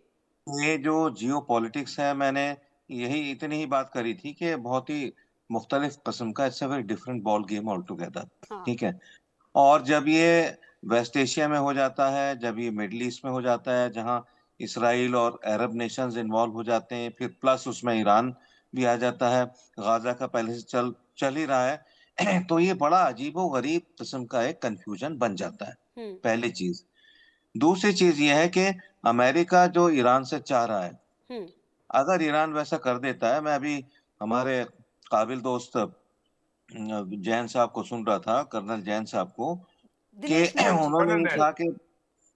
ये जो जियो पॉलिटिक्स है, मैंने यही इतनी ही बात करी थी कि बहुत ही मुख्तलिफ किस्म का, it's a very different ball game all together. हाँ। ठीक है। और जब ये वेस्ट एशिया में हो जाता है, जब ये मिडल ईस्ट में हो जाता है, जहाँ इसराइल और अरब नेशंस इन्वॉल्व हो जाते हैं, फिर प्लस उसमें ईरान भी आ जाता है, गाजा का पहले से चल चल ही रहा है तो ये बड़ा अजीबो गरीब किस्म का एक कंफ्यूजन बन जाता है, हम्म। पहली चीज। दूसरी चीज ये है कि अमेरिका जो ईरान से चाह रहा है, हम्म। अगर ईरान वैसा कर देता है, मैं अभी हमारे काबिल दोस्त जैन साहब को सुन रहा था, कर्नल जैन साहब को, कि दिनेश नैन जी। उन्होंने कर्नल ये नैन, कहा कि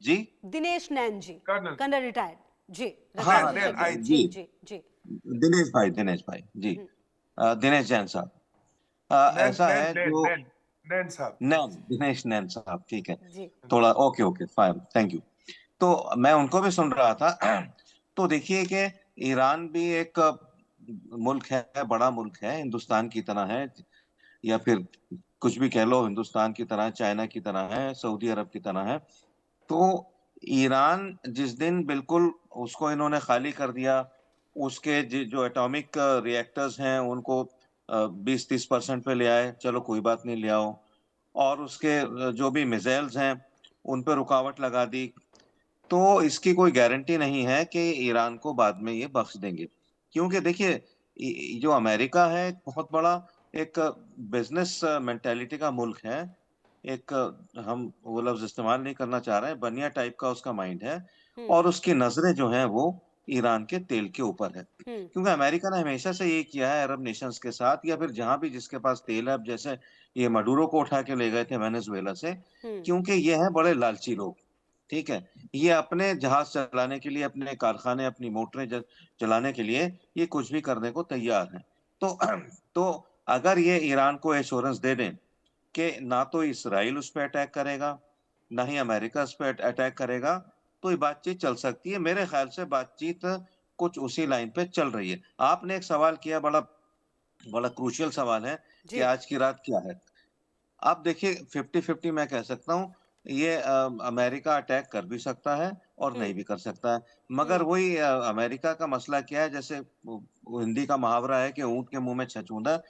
जी, दिनेश नैन जी, कर्नल कर्नल रिटायर्ड जी, हाँ रक्षा हाँ, परिषद नैन, में। जी, जी जी जी। दिनेश भाई जी, हम्म। दिनेश जैन साहब। नैन ऐसा नैन है नैन जो नैन नैन साहब। दिनेश नैन साहब, ठीक है। जी। थोड़ा okay okay fine, thank you. तो मैं उनको भी सुन रहा था तो देखिए कि ईरान भी एक मुल्क है, बड़ा मुल्क है, हिंदुस्तान की तरह है, या फिर कुछ भी कह लो, हिंदुस्तान की तरह, चाइना की तरह है, सऊदी अरब की तरह है। तो ईरान जिस दिन बिल्कुल उसको इन्होंने खाली कर दिया, उसके जो एटॉमिक रिएक्टर्स हैं उनको 20-30% पे ले आए, चलो कोई बात नहीं, ले आओ, और उसके जो भी मिसाइल्स हैं उन पे रुकावट लगा दी, तो इसकी कोई गारंटी नहीं है कि ईरान को बाद में ये बख्श देंगे। क्योंकि देखिए, जो अमेरिका है एक बहुत बड़ा एक बिजनेस मेंटेलिटी का मुल्क है, एक हम वो लफ्ज इस्तेमाल नहीं करना चाह रहे हैं, बनिया टाइप का उसका माइंड है, हम्म। और उसकी नजरें जो हैं वो ईरान के तेल के ऊपर है। हम्म। क्योंकि अमेरिका ने हमेशा से ये किया है अरब नेशंस के साथ, या फिर जहां भी जिसके पास तेल है, अब जैसे ये मडूरो को उठा के ले गए थे वेनेजुएला से, हम्म। क्योंकि ये हैं बड़े लालची लोग। ठीक है। ये अपने जहाज चलाने के लिए, अपने कारखाने, अपनी मोटरें चलाने के लिए ये कुछ भी करने को तैयार हैं। तो तो अगर ये ईरान को एश्योरेंस दे दें कि ना तो इसराइल उस पर अटैक करेगा, ना ही अमेरिका उस पर अटैक करेगा, तो ये बातचीत चल सकती है। मेरे ख्याल से बातचीत कुछ उसी लाइन पे चल रही है। आपने एक सवाल किया, बड़ा बड़ा क्रूशियल सवाल है कि जी। आज की रात क्या है। आप देखिए, 50-50 मैं कह सकता हूँ, ये अमेरिका अटैक कर भी सकता है और नहीं हम्म। भी कर सकता है। मगर हम्म। वही अमेरिका का मसला क्या है, जैसे वो हिंदी का मुहावरा है कि ऊंट के मुंह में छछूंदर,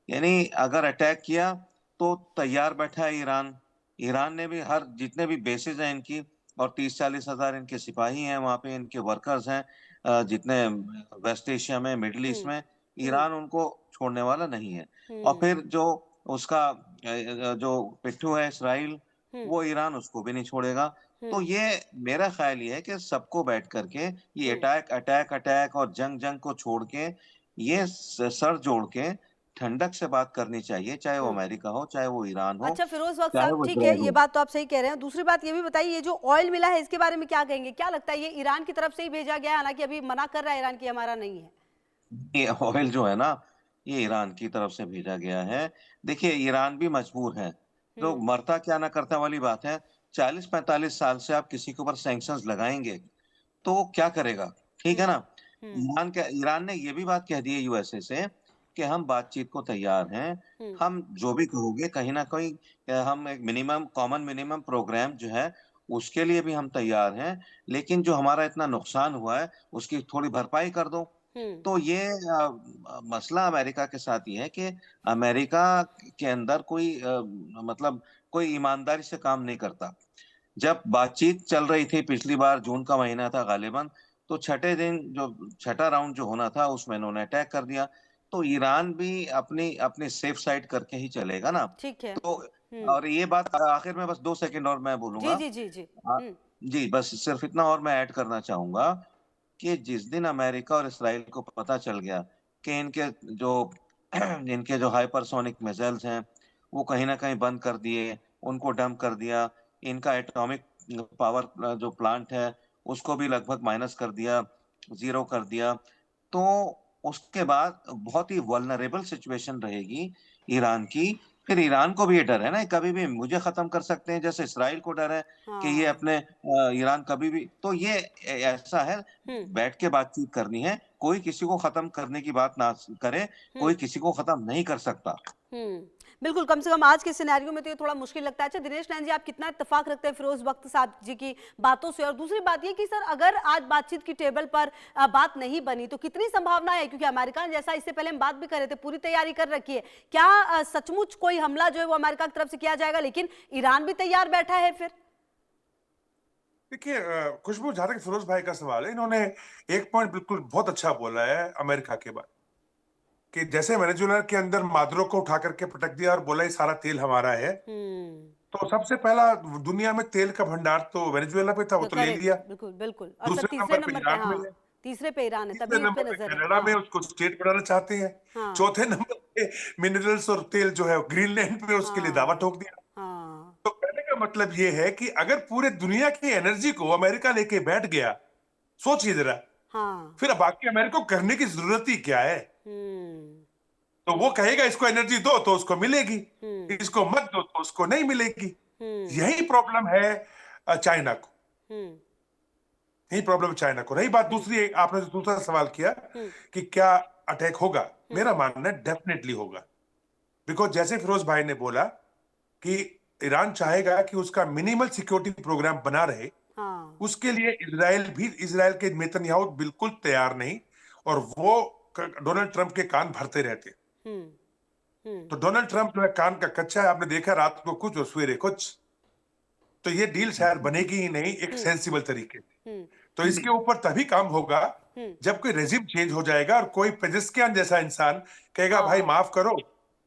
यानी अगर अटैक किया तो तैयार बैठा है ईरान। ईरान ने भी हर जितने भी बेसेस हैं इनकी, और 30-40 हजार इनके सिपाही हैं वहां पे, इनके वर्कर्स हैं, जितने वेस्ट एशिया में, मिडिल ईस्ट हम्म। में, हम्म। ईरान उनको छोड़ने वाला नहीं है। और हम्म। फिर जो उसका जो पिट्ठू है इसराइल, हम्म। वो ईरान उसको भी नहीं छोड़ेगा। तो हम्म। ये मेरा ख्याल ये है कि सबको बैठ करके ये हम्म। अटैक अटैक अटैक और जंग जंग को छोड़ के, ये सर जोड़ के ठंडक से बात करनी चाहिए, चाहे वो हम्म। अमेरिका हो, चाहे वो ईरान हो, अच्छा फिरोज वक्त चाहे साहब, वो ठीक है, इसराइल ये हो। बात तो आप सही कह रहे हैं। दूसरी बात ये भी बताइए, ये जो ऑयल मिला है इसके बारे में क्या कहेंगे? क्या लगता है ये ईरान की तरफ से ही भेजा गया है? हालांकि अभी मना कर रहा है ईरान की हमारा नहीं है। ये ऑयल जो है ना, ये ईरान की तरफ से भेजा गया है। देखिए, ईरान भी मजबूर है, जो हम्म। मरता क्या ना करता वाली बात है। 40-45 साल से आप किसी के ऊपर सैंक्शंस लगाएंगे तो वो क्या करेगा? ठीक है हम्म। ना। हम्म। ईरान ने ये भी बात कह दी है यूएसए से कि हम बातचीत को तैयार हैं, हम्म। हम जो भी कहोगे कहीं ना कहीं हम एक मिनिमम कॉमन मिनिमम प्रोग्राम जो है उसके लिए भी हम तैयार हैं, लेकिन जो हमारा इतना नुकसान हुआ है उसकी थोड़ी भरपाई कर दो। हम्म। तो ये मसला अमेरिका के साथ ये है कि अमेरिका के अंदर कोई मतलब कोई ईमानदारी से काम नहीं करता। जब बातचीत चल रही थी, पिछली बार जून का महीना था गालिबन, तो छठे दिन जो छठा राउंड जो होना था उसमें इन्होंने अटैक कर दिया। तो ईरान भी अपनी अपनी सेफ साइड करके ही चलेगा ना। ठीक है। तो हम्म। और ये बात आखिर में बस 2 सेकंड और मैं जी बोलूंगा। जी जी जी। आ, हम्म। जी, बस सिर्फ इतना और मैं ऐड करना चाहूंगा कि जिस दिन अमेरिका और इसराइल को पता चल गया कि जो इनके जो हाइपरसोनिक मिसाइल्स हैं वो कहीं ना कहीं बंद कर दिए, उनको डंप कर दिया, इनका एटॉमिक पावर जो प्लांट है उसको भी लगभग माइनस कर दिया, जीरो कर दिया, तो उसके बाद बहुत ही वल्नरेबल सिचुएशन रहेगी ईरान की। फिर ईरान को भी ये डर है ना, कभी भी मुझे खत्म कर सकते हैं, जैसे इसराइल को डर है कि ये हाँ। अपने ईरान कभी भी, तो ये ऐसा है, हम्म। बैठ के बातचीत करनी है, कोई किसी को खत्म करने की बात ना करे, हम्म। कोई किसी को खत्म नहीं कर सकता। हम्म। बिल्कुल, कम से कम आज के सिनेरियो में तो ये थोड़ा मुश्किल लगता है। अच्छा दिनेश नैन जी, आप कितना इत्तेफाक रखते हैं फिरोज बख्त साहब जी की बातों से? और दूसरी बात ये कि सर अगर आज बातचीत की टेबल पर बात नहीं बनी तो कितनी संभावना है, क्योंकि अमेरिका ने, जैसा इससे पहले हम बात भी कर रहे थे, पूरी तैयारी कर रखी है, क्या सचमुच कोई हमला जो है वो अमेरिका की तरफ से किया जाएगा, लेकिन ईरान भी तैयार बैठा है फिर? देखिए खुशबू, जहां तक फिरोज भाई का सवाल है, इन्होंने एक पॉइंट बिल्कुल बहुत अच्छा बोला है अमेरिका के बाद, कि जैसे वेनेजुएला के अंदर मादुरो को उठा करके पटक दिया और बोला ये सारा तेल हमारा है, तो सबसे पहला दुनिया में तेल का भंडार तो वेनेजुएला पे था, वो तो ले लिया। बिल्कुल बिल्कुल। और दूसरे तीसरे नंबर पे नंबर पे, ईरान में हाँ है, तीसरे पे ईरान है, तीसरे तभी उस पे नंबर पे नजर है। कनाडा में हाँ उसको स्टेट बनाना चाहते हैं, हाँ चौथे नंबर पे मिनरल्स और तेल जो है ग्रीनलैंड पे, उसके लिए दावा हाँ ठोक दिया। हाँ तो कहने का मतलब ये है कि अगर पूरे दुनिया की एनर्जी को अमेरिका लेके बैठ गया, सोचिए जरा, हाँ। फिर बाकी अमेरिका को करने की जरूरत ही क्या है? हम्म तो वो कहेगा इसको एनर्जी दो तो उसको मिलेगी, हम्म इसको मत दो तो उसको नहीं मिलेगी। हम्म यही प्रॉब्लम है चाइना को, हम्म यही प्रॉब्लम चाइना को। रही बात दूसरी, आपने जो दूसरा सवाल किया हम्म कि क्या अटैक होगा, मेरा मानना है डेफिनेटली होगा। बिकॉज जैसे फिरोज भाई ने बोला कि ईरान चाहेगा कि उसका मिनिमल सिक्योरिटी प्रोग्राम बना रहे, हाँ उसके लिए इजराइल के नेतन्याहू बिल्कुल तैयार नहीं, और वो डोनाल्ड ट्रंप के कान भरते रहते। हम्म तो डोनाल्ड ट्रंप जो है कान का कच्चा है, आपने देखा रात को कुछ और सवेरे कुछ, तो ये डील शायद बनेगी ही नहीं एक सेंसिबल तरीके से। हम्म तो इसके ऊपर तभी काम होगा जब कोई रेजिम चेंज हो जाएगा और कोई पेजिस्कियान जैसा इंसान कहेगा भाई हाँ माफ करो,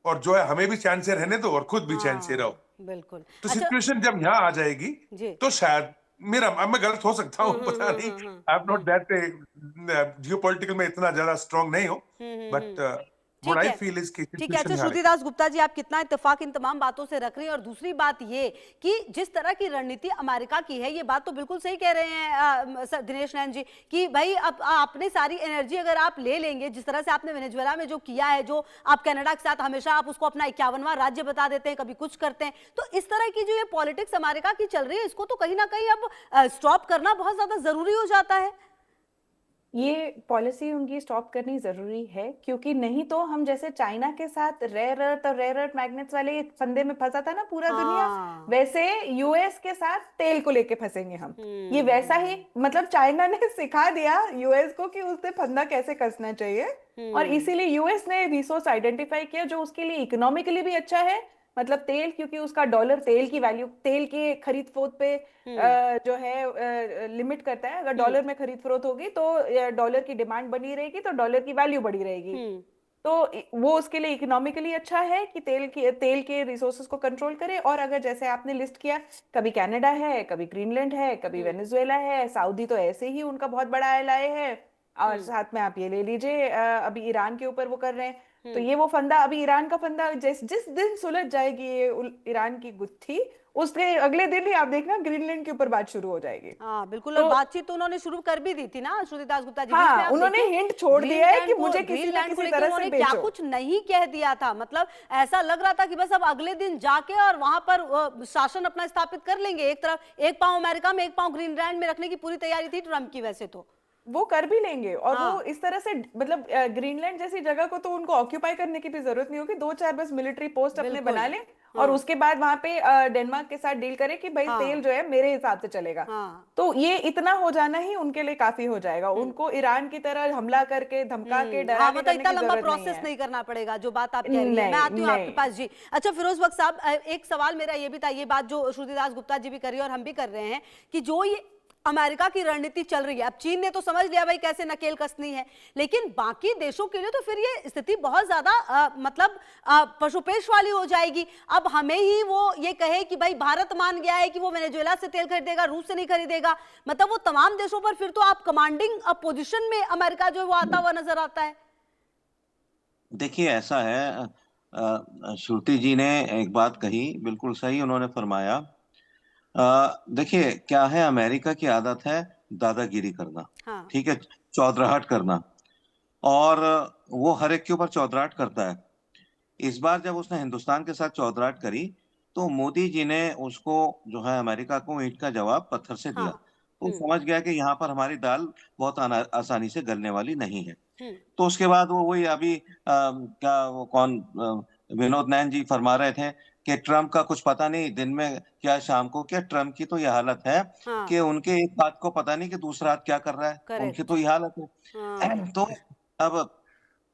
और जो है हमें भी चैन से रहने दो और खुद भी चैन से रहो। हाँ बिल्कुल। तो अच्छा सिचुएशन जब यहाँ आ जाएगी जी। तो शायद, मेरा, अब मैं गलत हो सकता हूँ पता नहीं, I am not that geopolitical में इतना ज्यादा स्ट्रांग नहीं हूँ, बट व्हाट ठीक आई है फील इज कि ठीक है। अच्छा सिचुएशन यहाँ श्रुतिदास गुप्ता जी, आप कितना इत्तेफाक इन तमाम बातों से रख रही हैं? और दूसरी बात ये कि जिस तरह की रणनीति अमेरिका की है, ये बात तो बिल्कुल सही कह रहे हैं दिनेश नैन जी, कि भाई अब आपने सारी एनर्जी अगर आप ले लेंगे, जिस तरह से आपने वेनेजुएला में जो किया है, जो आप कनाडा के साथ हमेशा आप उसको अपना 51वां राज्य बता देते हैं, कभी कुछ करते हैं, तो इस तरह की जो ये पॉलिटिक्स अमेरिका की चल रही है, इसको तो कहीं ना कहीं अब स्टॉप करना बहुत ज्यादा जरूरी हो जाता है। ये पॉलिसी उनकी स्टॉप करनी जरूरी है, क्योंकि नहीं तो हम जैसे चाइना के साथ रेयर अर्थ और रेयर अर्थ मैग्नेट्स वाले फंदे में फंसा था ना पूरा दुनिया, हाँ वैसे यूएस के साथ तेल को लेके फंसेंगे हम। ये वैसा ही, मतलब चाइना ने सिखा दिया यूएस को कि उससे फंदा कैसे कसना चाहिए, और इसीलिए यूएस ने रिसोर्स आइडेंटिफाई किया जो उसके लिए इकोनॉमिकली भी अच्छा है, मतलब तेल, क्योंकि उसका डॉलर, तेल की वैल्यू, तेल के खरीद फरोख्त पे जो है लिमिट करता है। अगर डॉलर में खरीद फरोख्त होगी तो डॉलर की डिमांड बनी रहेगी, तो डॉलर की वैल्यू बढ़ी रहेगी। तो वो उसके लिए इकोनॉमिकली अच्छा है कि तेल के रिसोर्सेज को कंट्रोल करे। और अगर जैसे आपने लिस्ट किया, कभी कनाडा है, कभी ग्रीनलैंड है, कभी वेनेजुएला है, सऊदी तो ऐसे ही उनका बहुत बड़ा एलाय है, और साथ में आप ये ले लीजिए अभी ईरान के ऊपर वो कर रहे हैं। तो ये वो फंदा, अभी ईरान का फंदा जिस जिस दिन सुलझ जाएगी ये ईरान की गुत्थी, उसके अगले दिन ही आप देखना ग्रीनलैंड के ऊपर बात शुरू हो जाएगी। हाँ बिल्कुल। तो और बातचीत तो उन्होंने शुरू कर भी दी थी ना श्रुतिदास गुप्ता जी, बीच में हाँ, आप उन्होंने देखें, हिंट छोड़ दिया है कि मुझे किसी ना ग्रीनलैंड को किसी लेकर तरह से उन्होंने क्या बेचो। कुछ नहीं कह दिया था, मतलब ऐसा लग रहा था कि बस अब अगले दिन जाके और वहां पर शासन अपना स्थापित कर लेंगे। एक तरफ एक पांव अमेरिका में, एक पांव ग्रीनलैंड में रखने की पूरी तैयारी थी ट्रम्प की। वैसे तो वो कर भी लेंगे, और हाँ वो इस तरह से, मतलब ग्रीनलैंड जैसी जगह को तो उनको ऑक्यूपाई करने की भी जरूरत नहीं होगी, 2-4 बस मिलिट्री पोस्ट अपने बिल्कुल। बना ले, और हाँ उसके बाद वहां पे डेनमार्क के साथ डील करे कि भाई हाँ तेल जो है मेरे हिसाब से चलेगा। हाँ तो ये इतना हो जाना ही उनके लिए काफी हो जाएगा। उनको ईरान की तरह हमला करके, धमका के, डरा हाँ, के मतलब करने इतना की लंबा जरूरत नहीं प्रोसेस है। नहीं करना पड़ेगा, जो बात आप कह रही हैं। मैं आती हूँ आपके नहीं। पास जी। अच्छा फिरोज बख्त साहब, एक सवाल मेरा ये भी था, ये बात जो श्रुतिदास गुप्ता जी भी कर रही है और हम भी कर रहे हैं, कि जो ये अमेरिका की रणनीति चल रही है, अब चीन ने तो समझ लिया भाई कैसे नकेल कसनी है, लेकिन बाकी देशों के लिए तो फिर ये स्थिति बहुत ज्यादा मतलब पशुपेश वाली हो जाएगी। अब हमें ही वो ये कहे कि भाई भारत मान गया है कि वो वेनेजुएला से तेल खरीदेगा, रूस से नहीं खरीदेगा, मतलब वो तमाम देशों पर फिर तो आप कमांडिंग पोजीशन में अमेरिका जो है वो आता हुआ नजर आता है। देखिए ऐसा है, श्रुति जी ने एक बात कही, बिल्कुल सही उन्होंने फरमाया। देखिए क्या है, अमेरिका की आदत है दादागिरी करना, हाँ ठीक है, चौधराहट करना, और वो हर एक के ऊपर चौधराहट करता है। इस बार जब उसने हिंदुस्तान के साथ चौधराहट करी, तो मोदी जी ने उसको, जो है, अमेरिका को ईंट का जवाब पत्थर से दिया। हाँ तो समझ गया कि यहाँ पर हमारी दाल बहुत आसानी से गलने वाली नहीं है। हम्म तो उसके बाद वो वही अभी क्या, वो कौन, विनोद नैन जी फरमा रहे थे कि ट्रम्प का कुछ पता नहीं, दिन में क्या शाम को क्या। ट्रम्प की तो यह हालत है हाँ, कि उनके एक हाथ को पता नहीं कि दूसरा हाथ क्या कर रहा है, उनकी करेक्ट। तो यह हालत हाँ, है। तो अब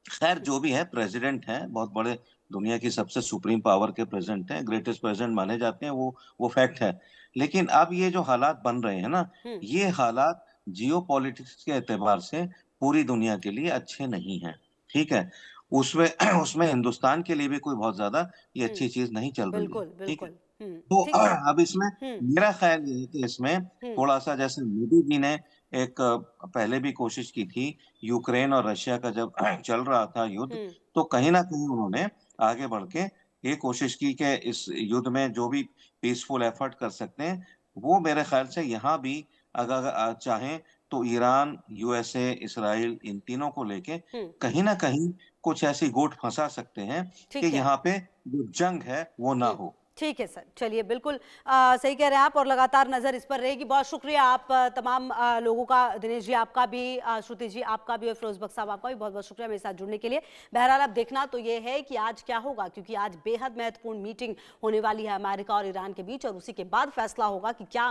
खैर जो भी है, प्रेसिडेंट है, बहुत बड़े, दुनिया की सबसे सुप्रीम पावर के प्रेसिडेंट हैं, ग्रेटेस्ट प्रेसिडेंट माने जाते हैं, वो फैक्ट है। लेकिन अब ये जो हालात बन रहे हैं ना, हम्म, ये हालात जियो पॉलिटिक्स के एतबार से पूरी दुनिया के लिए अच्छे नहीं हैं। ठीक है, उसमें उसमें हिंदुस्तान के लिए भी कोई बहुत ज्यादा ये हम्म, अच्छी चीज नहीं चल रही है। बिल्कुल ठीक है, बिल्कुल। तो ठीक है। अब इसमें हम्म, मेरा ख्याल ये है कि इसमें हम्म, थोड़ा सा, जैसे मोदी जी ने एक पहले भी कोशिश की थी, यूक्रेन और रशिया का जब चल रहा था युद्ध, हम्म, तो कहीं ना कहीं उन्होंने आगे बढ़ के ये कोशिश की कि इस युद्ध में जो भी पीसफुल एफर्ट कर सकते हैं, वो मेरे ख्याल से यहाँ भी अगर चाहें तो ईरान, यूएसए, इसराइल, इन तीनों को लेके हम्म, कहीं ना कहीं कुछ ऐसी गोट फंसा सकते हैं कि ठीक है। यहाँ पे जो जंग है वो ना हम्म, हो। ठीक है सर, चलिए बिल्कुल सही कह रहे हैं आप, और लगातार नजर इस पर रहेगी। बहुत शुक्रिया आप तमाम लोगों का, दिनेश जी आपका भी, श्रुति जी आपका भी, और फिरोज बख्श साहब आपका भी बहुत बहुत शुक्रिया मेरे साथ जुड़ने के लिए। बहरहाल अब देखना तो ये है कि आज क्या होगा, क्योंकि आज बेहद महत्वपूर्ण मीटिंग होने वाली है अमेरिका और ईरान के बीच, और उसी के बाद फैसला होगा कि क्या